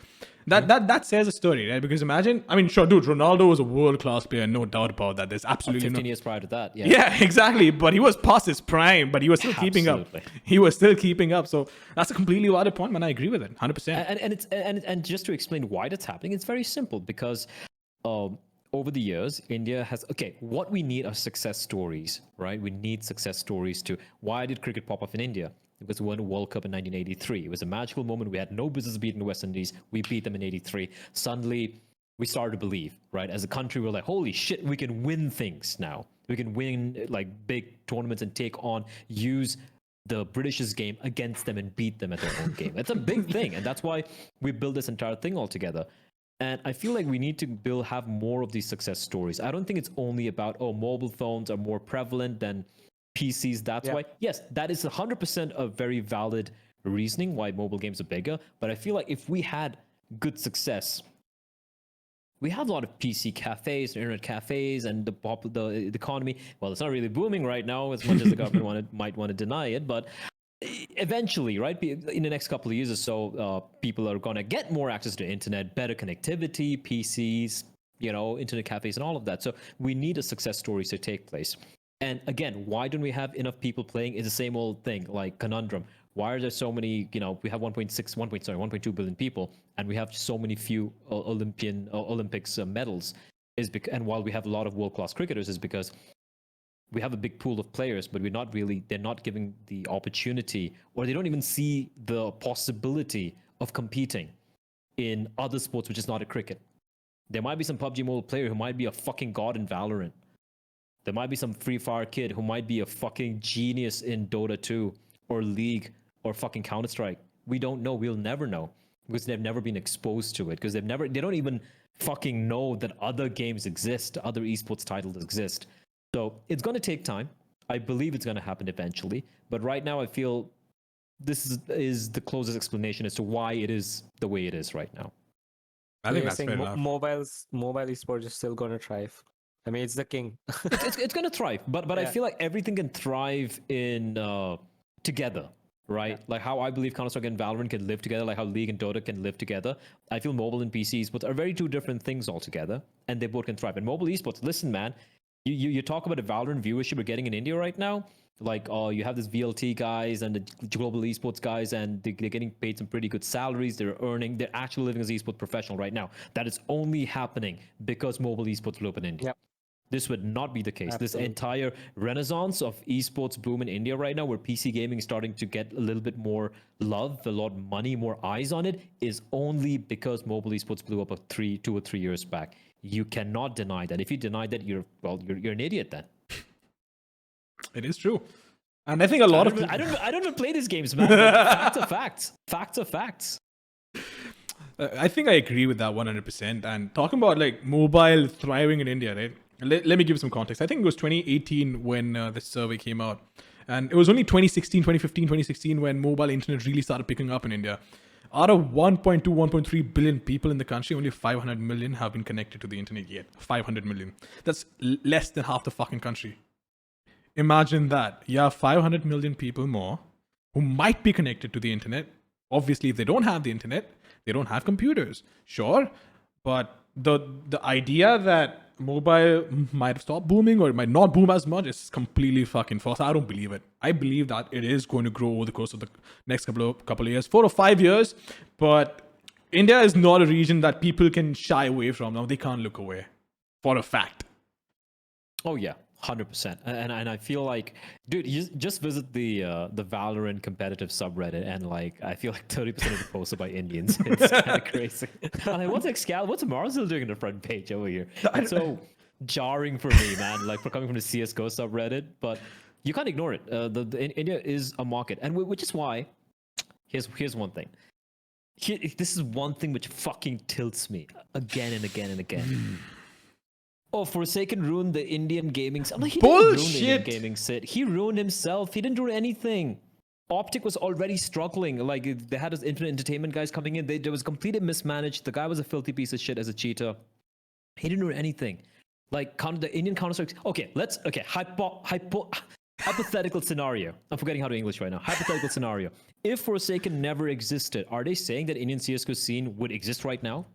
That says a story, right? Because imagine, I mean, sure, dude, Ronaldo was a world-class player, no doubt about that. There's absolutely 15 no. years prior to that, Yeah, exactly. But he was past his prime, but he was still keeping up. Absolutely. He was still keeping up. So that's a completely valid point, man. I agree with it, 100%. And just to explain why that's happening, it's very simple because over the years, India has what we need are success stories, right? We need success stories to why did cricket pop off in India? Because we won a World Cup in 1983. It was a magical moment. We had no business beating the West Indies. We beat them in '83. Suddenly, we started to believe, right? As a country, we're like, holy shit, we can win things now. We can win like big tournaments and use the British's game against them and beat them at their own game. It's a big thing, and that's why we built this entire thing all together. And I feel like we need to have more of these success stories. I don't think it's only about, mobile phones are more prevalent than PCs. That's why, yes, that is 100% a very valid reasoning why mobile games are bigger. But I feel like if we had good success, we have a lot of PC cafes, internet cafes, and the economy. Well, it's not really booming right now, as much as the government might want to deny it. But eventually, right, in the next couple of years or so, people are going to get more access to internet, better connectivity, PCs, internet cafes, and all of that. So we need a success story to take place. And again, why don't we have enough people playing? It's the same old thing, like conundrum. Why are there so many, we have 1.2 billion people, and we have so many few Olympics medals? And while we have a lot of world-class cricketers, is because we have a big pool of players, but they're not giving the opportunity, or they don't even see the possibility of competing in other sports, which is not a cricket. There might be some PUBG Mobile player who might be a fucking god in Valorant. There might be some Free Fire kid who might be a fucking genius in Dota 2 or League or fucking Counter-Strike. We don't know. We'll never know because they've never been exposed to it, because they don't even fucking know that other games exist, other esports titles exist. So it's going to take time. I believe it's going to happen eventually. But right now, I feel this is the closest explanation as to why it is the way it is right now. I think you're that's saying fair enough. mobile esports is still gonna thrive. I mean, it's the king. It's going to thrive, but I feel like everything can thrive in together, right? Like how I believe Counter-Strike and Valorant can live together, like how League and Dota can live together. I feel mobile and PC esports are very two different things altogether, and they both can thrive. And mobile esports, listen, man, you talk about the Valorant viewership we're getting in India right now. Like, you have this VLT guys and the global esports guys, and they're getting paid some pretty good salaries. They're actually living as esports professional right now. That is only happening because mobile esports blew up in India. Yep. This would not be the case. Absolutely. This entire renaissance of esports boom in India right now, where PC gaming is starting to get a little bit more love, a lot of money, more eyes on it, is only because mobile esports blew up 2 or 3 years back. You cannot deny that. If you deny that, you're an idiot then. It is true. And I think a lot of I don't even play these games, man. Facts are facts. Facts are facts. I think I agree with that 100%. And talking about like mobile thriving in India, right? Let me give some context. I think it was 2018 when this survey came out. And it was only 2016 when mobile internet really started picking up in India. Out of 1.2, 1.3 billion people in the country, only 500 million have been connected to the internet yet. 500 million. That's less than half the fucking country. Imagine that. You have 500 million people more who might be connected to the internet. Obviously, if they don't have the internet, they don't have computers. Sure, but the idea that mobile might have stopped booming or it might not boom as much is completely fucking false. I don't believe it. I believe that it is going to grow over the course of the next couple of years, 4 or 5 years. But India is not a region that people can shy away from. Now they can't look away, for a fact. Oh yeah, 100%. And I feel like, dude, you just visit the Valorant competitive subreddit, and like I feel like 30% of the posts are by Indians. It's kind of crazy. I'm like, what's Excal? What's Marzel doing on the front page over here? It's so jarring for me, man. Like for coming from the CS:GO subreddit, but you can't ignore it. India is a market, and which is why here's one thing. This is one thing which fucking tilts me again and again and again. Oh, Forsaken ruined the Indian gaming. I'm like, he didn't ruin the Indian gaming set. He ruined himself. He didn't do anything. Optic was already struggling. Like they had his Infinite Entertainment guys coming in. There was completely mismanaged. The guy was a filthy piece of shit as a cheater. He didn't do anything. Like the Indian Counter-Strike. Okay, hypothetical scenario. I'm forgetting how to English right now. Hypothetical scenario. If Forsaken never existed, are they saying that Indian CS:GO scene would exist right now?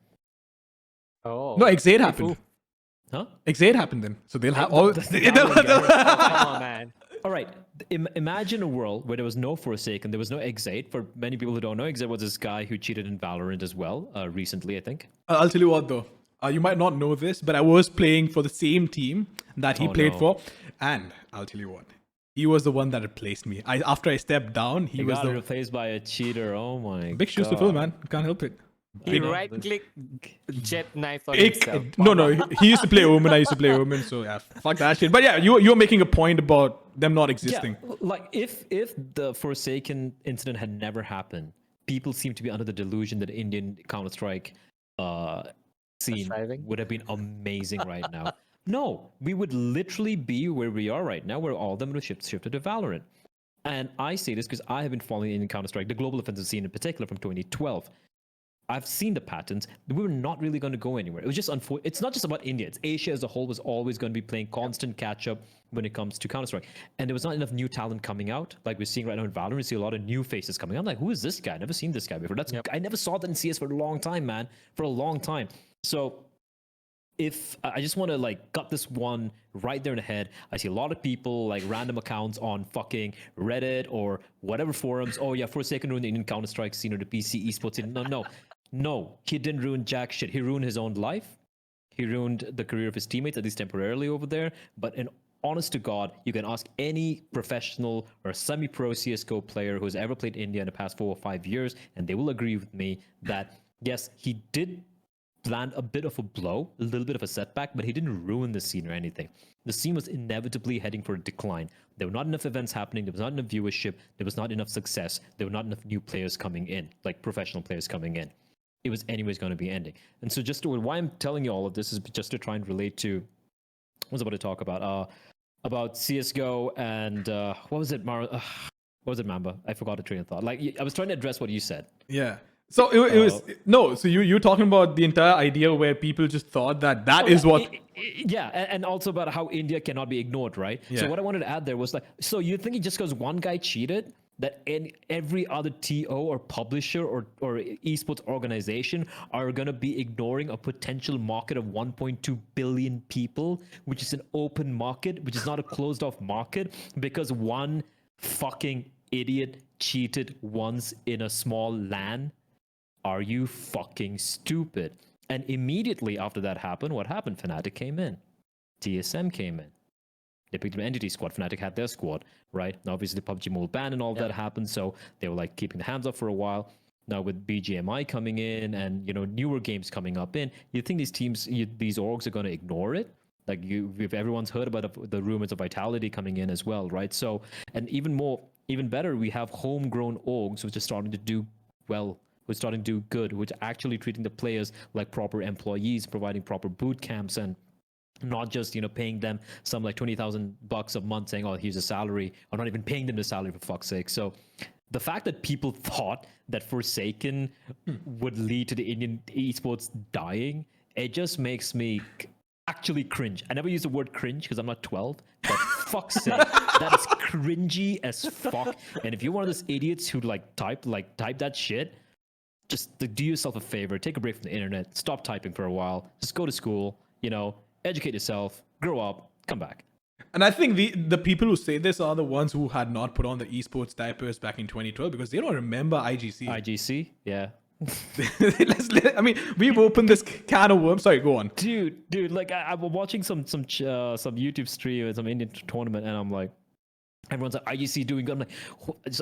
Oh. No, X8 happened. Huh? X8 happened then. So they'll have all... Come on, man. All right. Imagine a world where there was no Forsaken, there was no X8. For many people who don't know, X8 was this guy who cheated in Valorant as well, recently, I think. I'll tell you what though. You might not know this, but I was playing for the same team that he played for. And I'll tell you what. He was the one that replaced me. After I stepped down, he was got replaced by a cheater. Oh my god. Big shoes to fill, man. Can't help it. He right-click jet knife on himself. No. He used to play Omen. I used to play Omen. So yeah, fuck that shit. But yeah, you're making a point about them not existing. Yeah, like if the Forsaken incident had never happened, people seem to be under the delusion that Indian Counter-Strike scene would have been amazing right now. No, we would literally be where we are right now, where all of them would have shifted to Valorant. And I say this because I have been following Indian Counter-Strike, the global offensive scene in particular, from 2012. I've seen the patterns. We were not really going to go anywhere. It was just it's not just about India. It's Asia as a whole was always going to be playing constant catch-up when it comes to Counter-Strike. And there was not enough new talent coming out. Like we're seeing right now in Valorant, we see a lot of new faces coming out. I'm like, who is this guy? I've never seen this guy before. I never saw that in CS for a long time, man. For a long time. So if I just want to like cut this one right there in the head, I see a lot of people like random accounts on fucking Reddit or whatever forums. Oh yeah, Forsaken ruined the Indian Counter-Strike scene or the PC esports scene. No, he didn't ruin jack shit. He ruined his own life. He ruined the career of his teammates, at least temporarily over there. But in honest to God, you can ask any professional or semi-pro CSGO player who's ever played India in the past 4 or 5 years, and they will agree with me that yes, he did land a bit of a blow, a little bit of a setback, but he didn't ruin the scene or anything. The scene was inevitably heading for a decline. There were not enough events happening. There was not enough viewership. There was not enough success. There were not enough new players coming in, like professional players coming in. It was anyways going to be ending. And so why I'm telling you all of this is just to try and relate to what I was about to talk about CSGO and what was it, Mamba? I forgot the train of thought. Like I was trying to address what you said. Yeah. So it was no. So you're talking about the entire idea where people just thought that is what. Yeah, and also about how India cannot be ignored, right? Yeah. So what I wanted to add there was like, so you think just because one guy cheated, that every other TO or publisher or esports organization are going to be ignoring a potential market of 1.2 billion people, which is an open market, which is not a closed off market, because one fucking idiot cheated once in a small LAN? Are you fucking stupid? And immediately after that happened, what happened? Fnatic came in. TSM came in. They picked an entity squad. Fnatic had their squad, right? Now, obviously, the PUBG Mobile ban and all that happened, so they were like keeping the hands up for a while. Now, with BGMI coming in and newer games coming up in, you think these teams, these orgs are going to ignore it? Like everyone's heard about the rumors of Vitality coming in as well, right? So, and even better, we have homegrown orgs which are starting to do well. We're starting to do good, which are actually treating the players like proper employees, providing proper boot camps, and not just paying them some like $20,000 a month, saying, "Oh, here's a salary," or not even paying them the salary for fuck's sake. So the fact that people thought that Forsaken would lead to the Indian esports dying, it just makes me actually cringe. I never use the word cringe because I'm not 12, but fuck's sake, that is cringy as fuck. And if you're one of those idiots who type that shit, just do yourself a favor, take a break from the internet, stop typing for a while, just go to school, educate yourself, grow up, come back. And I think the people who say this are the ones who had not put on the esports diapers back in 2012 because they don't remember IGC. IGC, yeah. I mean, we've opened this can of worms. Sorry, go on. Dude, like I'm watching some YouTube stream at some Indian tournament, and I'm like, everyone's like, IGC doing good. I'm like,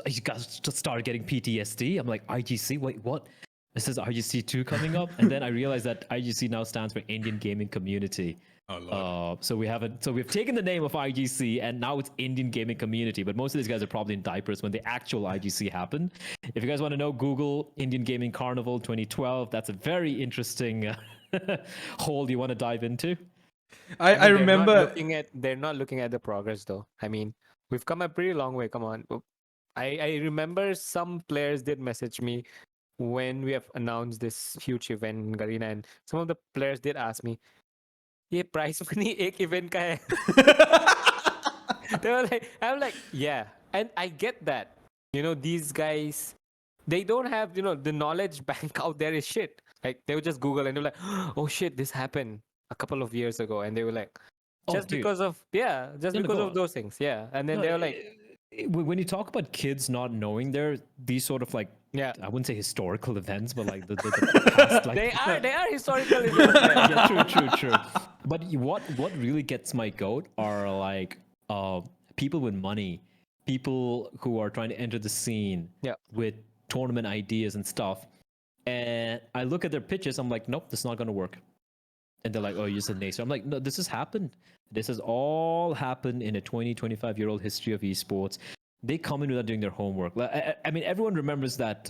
you guys just started getting PTSD. I'm like, IGC, wait, what? It says IGC 2 coming up, and then I realized that IGC now stands for Indian Gaming Community. Oh Lord. So we've taken the name of IGC, and now it's Indian Gaming Community. But most of these guys are probably in diapers when the actual IGC happened. If you guys want to know, Google Indian Gaming Carnival 2012. That's a very interesting hole you want to dive into. I remember. They're not looking at the progress though. I mean, we've come a pretty long way. Come on. I remember some players did message me when we have announced this huge event in Garena, and some of the players did ask me, "ये prize money एक event का है?" They were like, I'm like, yeah, and I get that. These guys, they don't have the knowledge bank out there is shit. Like they would just Google and they're like, "Oh shit, this happened a couple of years ago," and they were like, because of those things, yeah. And then they were like, when you talk about kids not knowing these sort of like, yeah, I wouldn't say historical events, but like the past, like, they are historical events. Yeah, true. But what really gets my goat are like people with money, people who are trying to enter the scene with tournament ideas and stuff. And I look at their pitches, I'm like, nope, this is not going to work. And they're like, oh, you're just a naysay. I'm like, no, this has happened. This has all happened in a 25-year-old history of esports. They come in without doing their homework. I mean, everyone remembers that.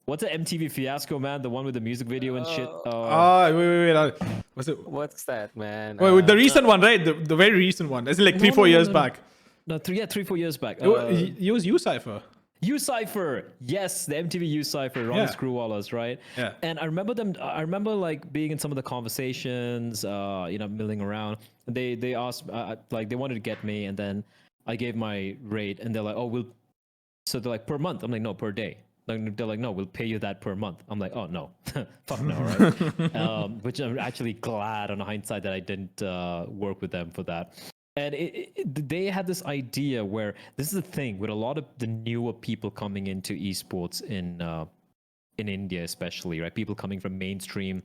What's the MTV fiasco, man? The one with the music video and shit. Wait. What's it? What's that, man? Wait, the recent one, right? The very recent one. Is it like 3-4 years back? No, 3-4 years back. It was U-Cypher. U-Cypher, yes, the MTV U-Cypher, Ronnie Screwwallers, right? Yeah. And I remember like being in some of the conversations, milling around. They asked, like they wanted to get me, and then I gave my rate, and they're like, so they're like, per month. I'm like, no, per day. They're like, no, we'll pay you that per month. I'm like, oh no, fuck no, right? Which I'm actually glad on hindsight that I didn't work with them for that. And they had this idea where this is the thing with a lot of the newer people coming into esports in India, especially, right? People coming from mainstream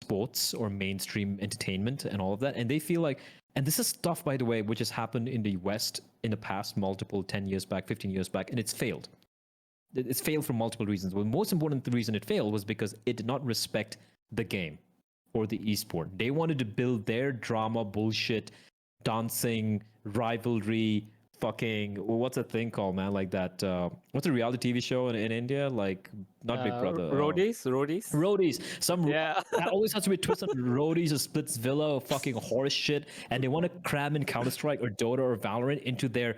sports or mainstream entertainment and all of that, and they feel like, and this is stuff, by the way, which has happened in the West in the past, multiple 10 years back, 15 years back, and it's failed. It's failed for multiple reasons. Well, the most important reason it failed was because it did not respect the game or the esport. They wanted to build their drama bullshit, dancing, rivalry, fucking, what's a thing called, man? Like that, what's a reality TV show in India? Like, not Big Brother. Roadies. That always has to be twisted. Roadies or Splitsvilla or fucking horse shit. And they want to cram in Counter-Strike or Dota or Valorant into their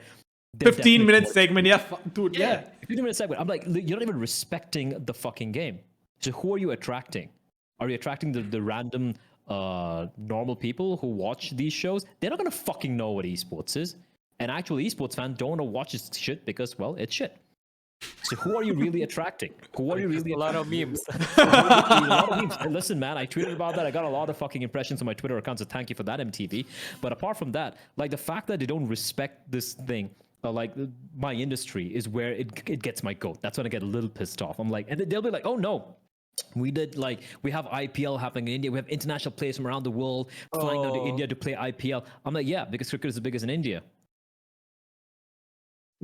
15-minute segment. Yeah, dude. Yeah. 15-minute segment. I'm like, you're not even respecting the fucking game. So who are you attracting? Are you attracting the random normal people who watch these shows? They're not gonna fucking know what esports is. An actual esports fan don't want to watch this shit because, well, it's shit. So who are you really attracting? Who are you really? A lot of memes. A lot of memes. And listen, man, I tweeted about that. I got a lot of fucking impressions on my Twitter account, so thank you for that, MTV. But apart from that, like the fact that they don't respect this thing, like my industry, is where it gets my goat. That's when I get a little pissed off. I'm like, and they'll be like, oh no, we have IPL happening in India. We have international players from around the world flying down to India to play IPL. I'm like, yeah, because cricket is the biggest in India.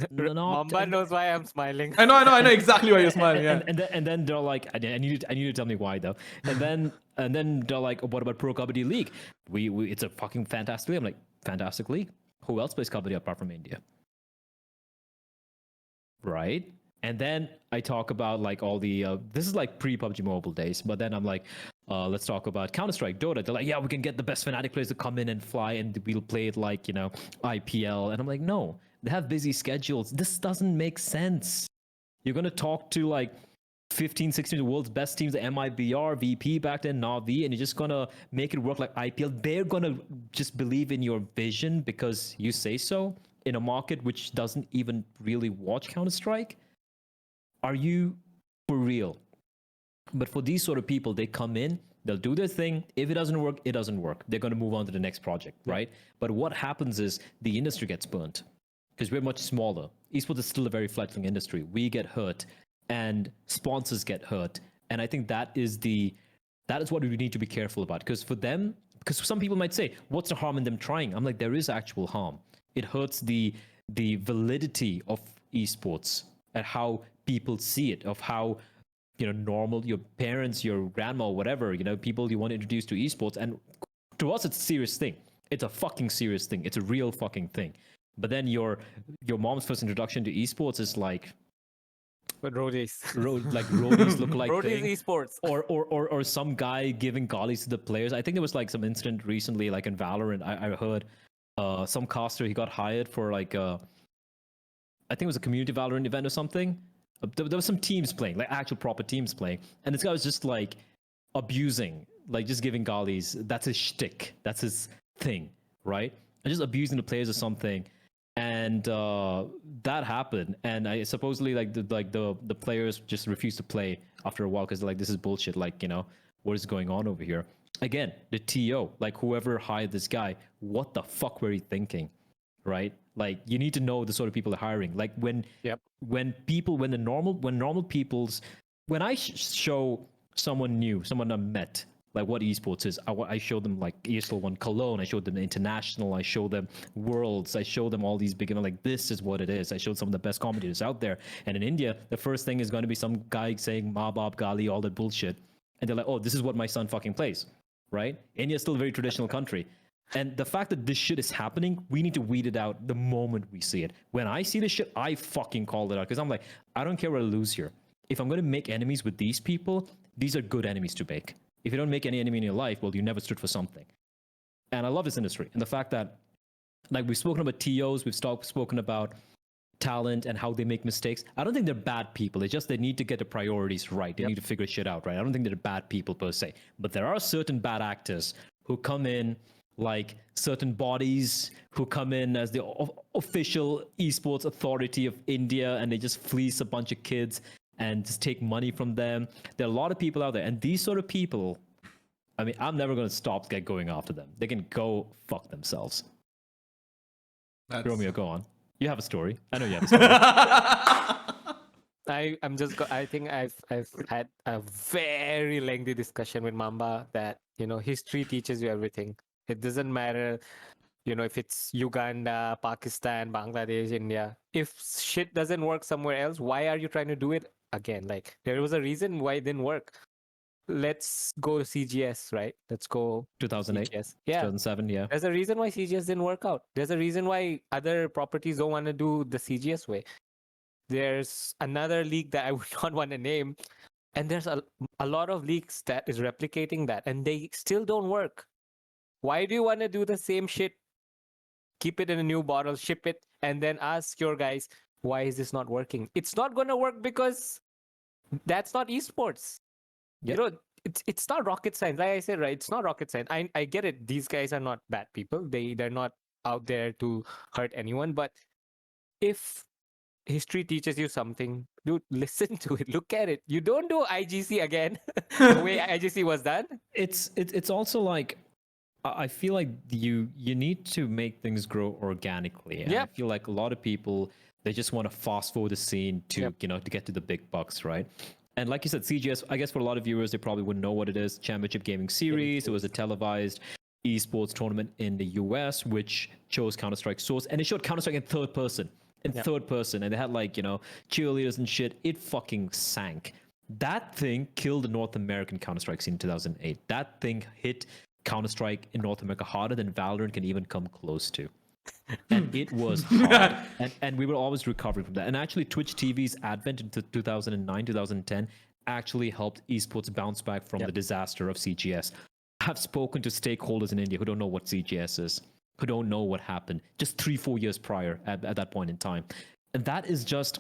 Mamba knows why I'm smiling. I know exactly why you're smiling. Yeah. And then they're like, I need you to tell me why though. And then they're like, oh, what about Pro Kabaddi League? We it's a fucking fantastic league. I'm like, fantastic league. Who else plays kabaddi apart from India? Right? And then I talk about like all the this is like pre-PUBG Mobile days, but then I'm like, let's talk about Counter-Strike, Dota. They're like, yeah, we can get the best Fnatic players to come in and fly, and we'll play it like, IPL. And I'm like, no, They have busy schedules. This doesn't make sense. You're going to talk to like 15, 16 of the world's best teams, the MIBR, VP back then, Navi, and you're just going to make it work like IPL. They're going to just believe in your vision because you say so in a market which doesn't even really watch Counter-Strike. Are you for real? But for these sort of people, they come in, they'll do their thing. If it doesn't work, it doesn't work. They're going to move on to the next project, right? But what happens is the industry gets burnt because we're much smaller. Esports is still a very fledgling industry. We get hurt and sponsors get hurt. And I think that is what we need to be careful about. Because some people might say, what's the harm in them trying? I'm like, there is actual harm. It hurts the validity of esports and how people see it, of how normal your parents, your grandma, whatever, people you want to introduce to esports. And to us, it's a serious thing. It's a fucking serious thing. It's a real fucking thing. But then your mom's first introduction to esports is like, but roadies. Like roadies look like roadies thing. esports. Or some guy giving gollies to the players. I think there was like some incident recently, like in Valorant. I heard some caster, he got hired for like I think it was a community Valorant event or something. There was some teams playing, like actual proper teams playing, and this guy was just like abusing, like just giving gollies. That's his shtick. That's his thing, right? And just abusing the players or something. And that happened, and I supposedly like the players just refused to play after a while because they're like, this is bullshit. Like, what is going on over here? Again, the TO, like whoever hired this guy, what the fuck were you thinking, right? Like, you need to know the sort of people they're hiring. Like when I show someone new, someone I met, like what esports is, I show them like ESL 1 Cologne, I showed them the international, I show them Worlds, I show them all these big, like, this is what it is. I showed some of the best commentators out there. And in India, the first thing is going to be some guy saying Ma Baap Gali, all that bullshit. And they're like, oh, this is what my son fucking plays, right? India's still a very traditional country. And the fact that this shit is happening, we need to weed it out the moment we see it. When I see this shit, I fucking call it out. Because I'm like, I don't care what I lose here. If I'm going to make enemies with these people, these are good enemies to make. If you don't make any enemy in your life, well, you never stood for something. And I love this industry. And the fact that, like, we've spoken about TOs, we've spoken about talent and how they make mistakes. I don't think they're bad people. It's just they need to get the priorities right. They need to figure shit out, right? I don't think they're bad people per se. But there are certain bad actors who come in, like certain bodies who come in as the official esports authority of India, and they just fleece a bunch of kids and just take money from them. There are a lot of people out there, and these sort of people, I mean, I'm never going to stop going after them. They can go fuck themselves. Romeo, go on. You have a story. I know you have a story. I think I've had a very lengthy discussion with Mamba that history teaches you everything. It doesn't matter, if it's Uganda, Pakistan, Bangladesh, India. If shit doesn't work somewhere else, why are you trying to do it again? Like, there was a reason why it didn't work. Let's go CGS, right? Let's go 2008, CGS. Yeah. 2007, yeah. There's a reason why CGS didn't work out. There's a reason why other properties don't want to do the CGS way. There's another league that I would not want to name, and there's a lot of leagues that is replicating that, and they still don't work. Why do you want to do the same shit? Keep it in a new bottle, ship it, and then ask your guys, why is this not working? It's not going to work because that's not esports. Yep. It's not rocket science. Like I said, right? It's not rocket science. I get it. These guys are not bad people. They're not out there to hurt anyone. But if history teaches you something, dude, listen to it. Look at it. You don't do IGC again the way IGC was done. It's also like, I feel like you need to make things grow organically. And I feel like a lot of people, they just want to fast forward the scene to to get to the big bucks, right? And like you said, CGS, I guess for a lot of viewers, they probably wouldn't know what it is. Championship Gaming Series. It was a televised esports tournament in the US, which chose Counter-Strike Source, and it showed Counter-Strike in third person. Third person, and they had like cheerleaders and shit. It fucking sank. That thing killed the North American Counter-Strike scene in 2008. That thing hit Counter-Strike in North America harder than Valorant can even come close to. And it was hard. and we were always recovering from that. And actually, Twitch TV's advent in 2009, 2010 actually helped esports bounce back from the disaster of CGS. I've spoken to stakeholders in India who don't know what CGS is. who don't know what happened just 3-4 years prior at that point in time. And that is just,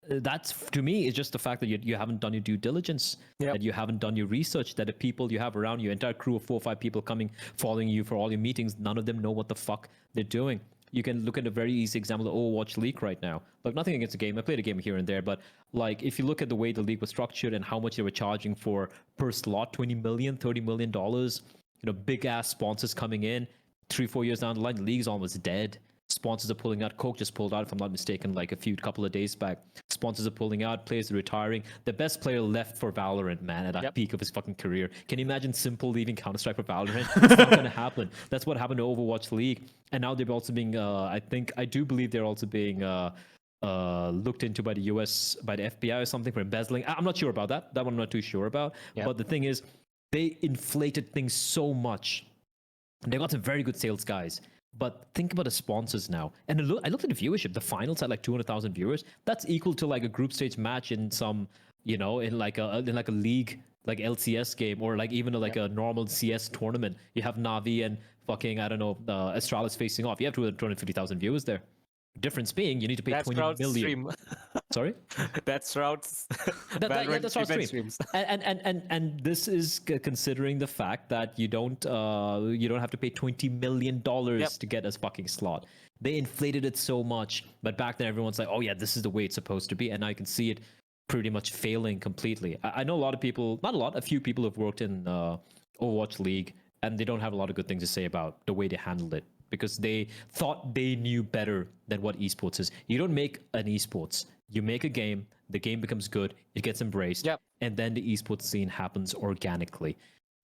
that's to me is just the fact that you haven't done your due diligence, that you haven't done your research, that the people you have around you, entire crew of 4 or 5 people coming following you for all your meetings, none of them know what the fuck they're doing. You can look at a very easy example of the Overwatch League right now. Like, nothing against the game, I played a game here and there, but like if you look at the way the league was structured and how much they were charging for per slot, $20 million, $30 million, big ass sponsors coming in, 3-4 years down the line, the league's almost dead. Sponsors are pulling out. Coke just pulled out, if I'm not mistaken, like a couple of days back. Sponsors are pulling out. Players are retiring. The best player left for Valorant, man, at that peak of his fucking career. Can you imagine Simple leaving Counter-Strike for Valorant? It's not going to happen. That's what happened to Overwatch League. And now they're also being, I do believe they're also being looked into by the US, by the FBI or something for embezzling. I'm not sure about that. That one I'm not too sure about. Yep. But the thing is, they inflated things so much. They got some very good sales guys. But think about the sponsors now. And I looked at the viewership. The finals had like 200,000 viewers. That's equal to like a group stage match in some, in like a league, like LCS game, or like even like a normal CS tournament. You have Navi and fucking, I don't know, Astralis facing off. You have 250,000 viewers there. Difference being, you need to pay 20 million. Sorry? That's Rout's. That's Rout's stream. And this is considering the fact that you don't have to pay $20 million to get a fucking slot. They inflated it so much, but back then everyone's like, oh yeah, this is the way it's supposed to be, and now you can see it pretty much failing completely. I know a lot of people, a few people have worked in Overwatch League, and they don't have a lot of good things to say about the way they handled it, because they thought they knew better than what esports is. You don't make an esports. You make a game, the game becomes good, it gets embraced, and then the esports scene happens organically.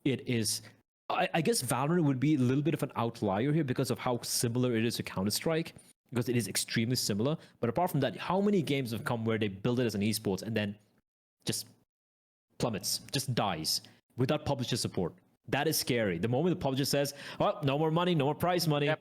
It is, I guess Valorant would be a little bit of an outlier here because of how similar it is to Counter-Strike, because it is extremely similar. But apart from that, how many games have come where they build it as an esports and then just plummets, just dies without publisher support? That is scary. The moment the publisher says, oh, no more money, no more prize money,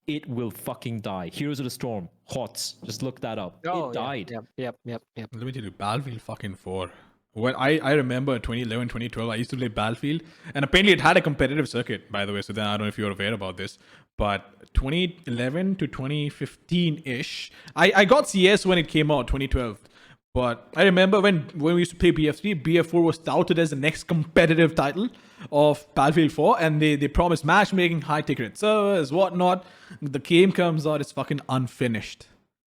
it will fucking die. Heroes of the Storm, HOTS, just look that up. It died. Yep. Let me tell you, Battlefield fucking 4. When I remember 2011, 2012, I used to play Battlefield, and apparently it had a competitive circuit, by the way, so then I don't know if you're aware about this, but 2011 to 2015-ish, I got CS when it came out, 2012. But I remember when we used to play BF3, BF4 was touted as the next competitive title of Battlefield 4, and they promised matchmaking, high ticket servers, whatnot. The game comes out, it's fucking unfinished.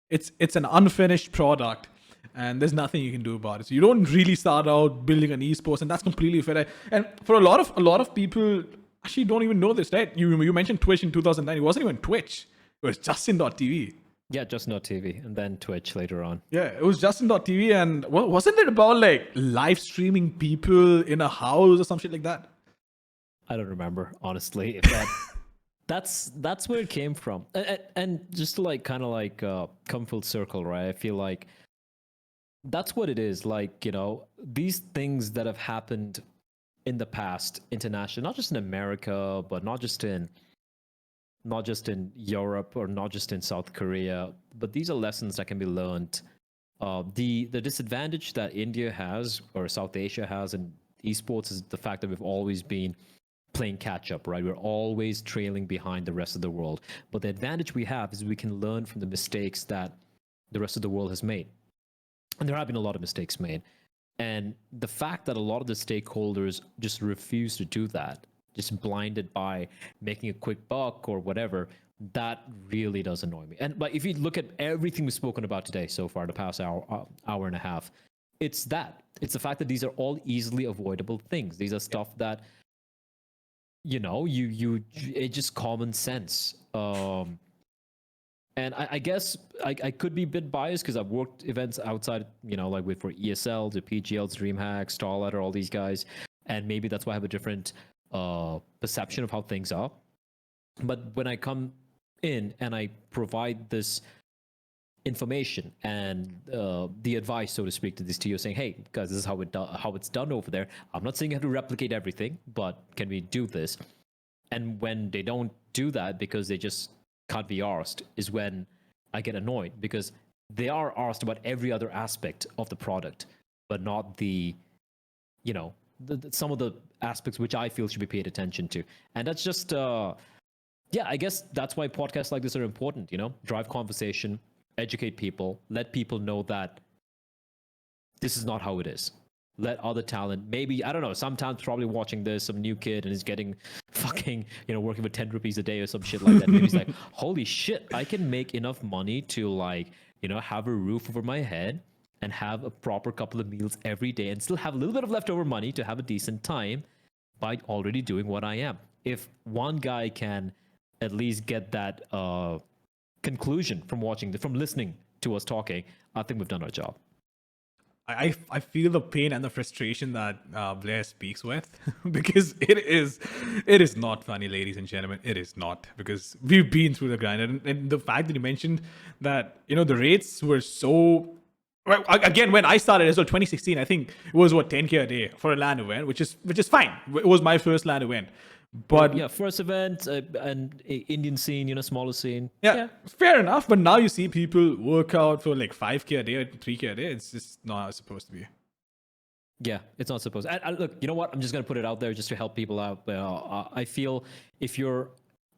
It's an unfinished product, and there's nothing you can do about it. So you don't really start out building an esports, and that's completely fair. And for a lot of people actually don't even know this, right? You mentioned Twitch in 2009. It wasn't even Twitch. It was Justin.tv. Yeah, Justin.tv, and then Twitch later on. Yeah, it was Justin.tv, and wasn't it about like live streaming people in a house or some shit like that? I don't remember, honestly. If that's where it came from. And just to like kind of like come full circle, right? I feel like that's what it is. Like, these things that have happened in the past, international, not just in America, but not just in Europe or not just in South Korea, but these are lessons that can be learned. The disadvantage that India has or South Asia has in esports is the fact that we've always been playing catch up, right? We're always trailing behind the rest of the world. But the advantage we have is we can learn from the mistakes that the rest of the world has made. And there have been a lot of mistakes made. And the fact that a lot of the stakeholders just refuse to do that, just blinded by making a quick buck or whatever, that really does annoy me. But if you look at everything we've spoken about today so far, the past hour and a half, it's the fact that these are all easily avoidable things. These are stuff that, it's just common sense. And I guess I could be a bit biased because I've worked events outside, like for ESL, the PGL, DreamHack, Starladder, all these guys. And maybe that's why I have a different perception of how things are. But when I come in and I provide this information and the advice, so to speak, to these TOs saying, hey, guys, this is how it's done over there. I'm not saying you have to replicate everything, but can we do this? And when they don't do that because they just can't be arsed, is when I get annoyed, because they are arsed about every other aspect of the product, but not the some of the aspects which I feel should be paid attention to. And that's just yeah, I guess that's why podcasts like this are important, drive conversation, educate people, let people know that this is not how it is. Let other talent, maybe, I don't know, some talent's probably watching this, some new kid, and is getting fucking, working for 10 rupees a day or some shit like that. Maybe he's like, holy shit, I can make enough money to like, have a roof over my head and have a proper couple of meals every day and still have a little bit of leftover money to have a decent time by already doing what I am. If one guy can at least get that conclusion from listening to us talking, I think we've done our job. I feel the pain and the frustration that Bleh speaks with because it is not funny, ladies and gentlemen. It is not, because we've been through the grind, and the fact that you mentioned that the rates were so. Well, again, when I started as well, 2016, I think it was 10K a day for a LAN event, which is fine. It was my first LAN event. But yeah, first event and Indian scene, smaller scene. Yeah, fair enough. But now you see people work out for like 5K a day or 3K a day. It's just not how it's supposed to be. Yeah, it's not supposed. And look, you know what? I'm just gonna put it out there just to help people out. I feel if you're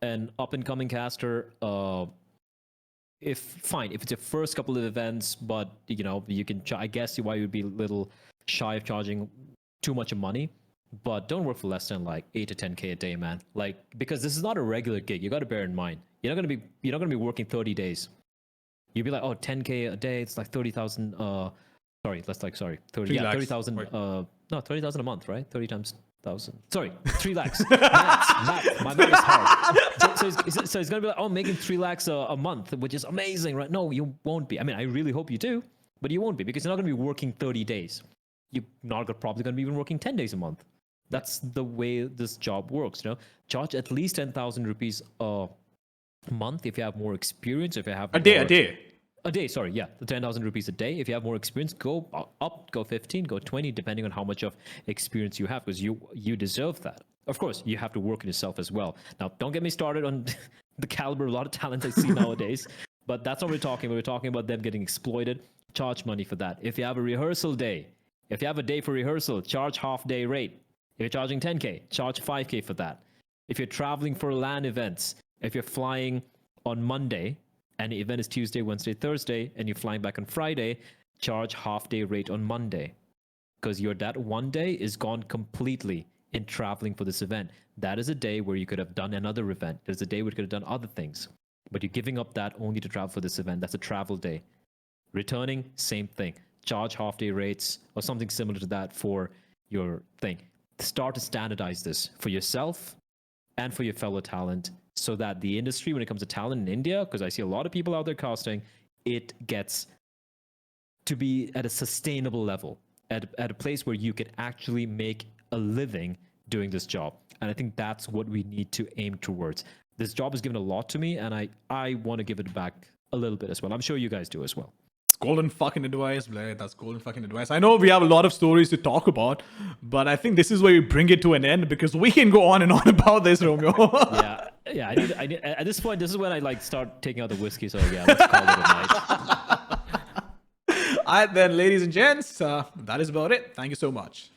an up and coming caster, if it's your first couple of events, but you can. I guess why you'd be a little shy of charging too much money. But don't work for less than like 8 to 10K a day, man. Like, because this is not a regular gig. You got to bear in mind. You're not gonna be working 30 days. You'll be like, 10K a day. It's like 30,000. 30. 30,000. No, 30,000 a month, right? 30 times 1,000. Sorry, 3 lakhs. Math. My math is hard. So it's gonna be like, making 3 lakhs a month, which is amazing, right? No, you won't be. I mean, I really hope you do, but you won't be, because you're not gonna be working 30 days. You're probably gonna be even working 10 days a month. That's the way this job works, Charge at least 10,000 rupees a month if you have more experience. If you have a day. Sorry, yeah, the 10,000 rupees a day. If you have more experience, go up, go 15, go 20, depending on how much of experience you have, because you deserve that. Of course, you have to work on yourself as well. Now, don't get me started on the caliber of a lot of talent I see nowadays, but that's what we're talking about. We're talking about them getting exploited. Charge money for that. If you have a rehearsal day, if you have a day for rehearsal, charge half day rate. If you're charging 10K, charge 5K for that. If you're traveling for LAN events, if you're flying on Monday and the event is Tuesday, Wednesday, Thursday, and you're flying back on Friday, charge half day rate on Monday. Because that one day is gone completely in traveling for this event. That is a day where you could have done another event. There's a day where you could have done other things. But you're giving up that only to travel for this event. That's a travel day. Returning, same thing. Charge half day rates or something similar to that for your thing. Start to standardize this for yourself and for your fellow talent, so that the industry, when it comes to talent in India, because I see a lot of people out there casting, it gets to be at a sustainable level, at a place where you can actually make a living doing this job. And I think that's what we need to aim towards. This job has given a lot to me, and I want to give it back a little bit as well. I'm sure you guys do as well. Golden fucking advice, Bleh. That's golden fucking advice. I know we have a lot of stories to talk about, but I think this is where we bring it to an end, because we can go on and on about this, Romeo. yeah. I need, at this point, this is when I start taking out the whiskey. So yeah, let's call it a night. All right, then, ladies and gents, that is about it. Thank you so much.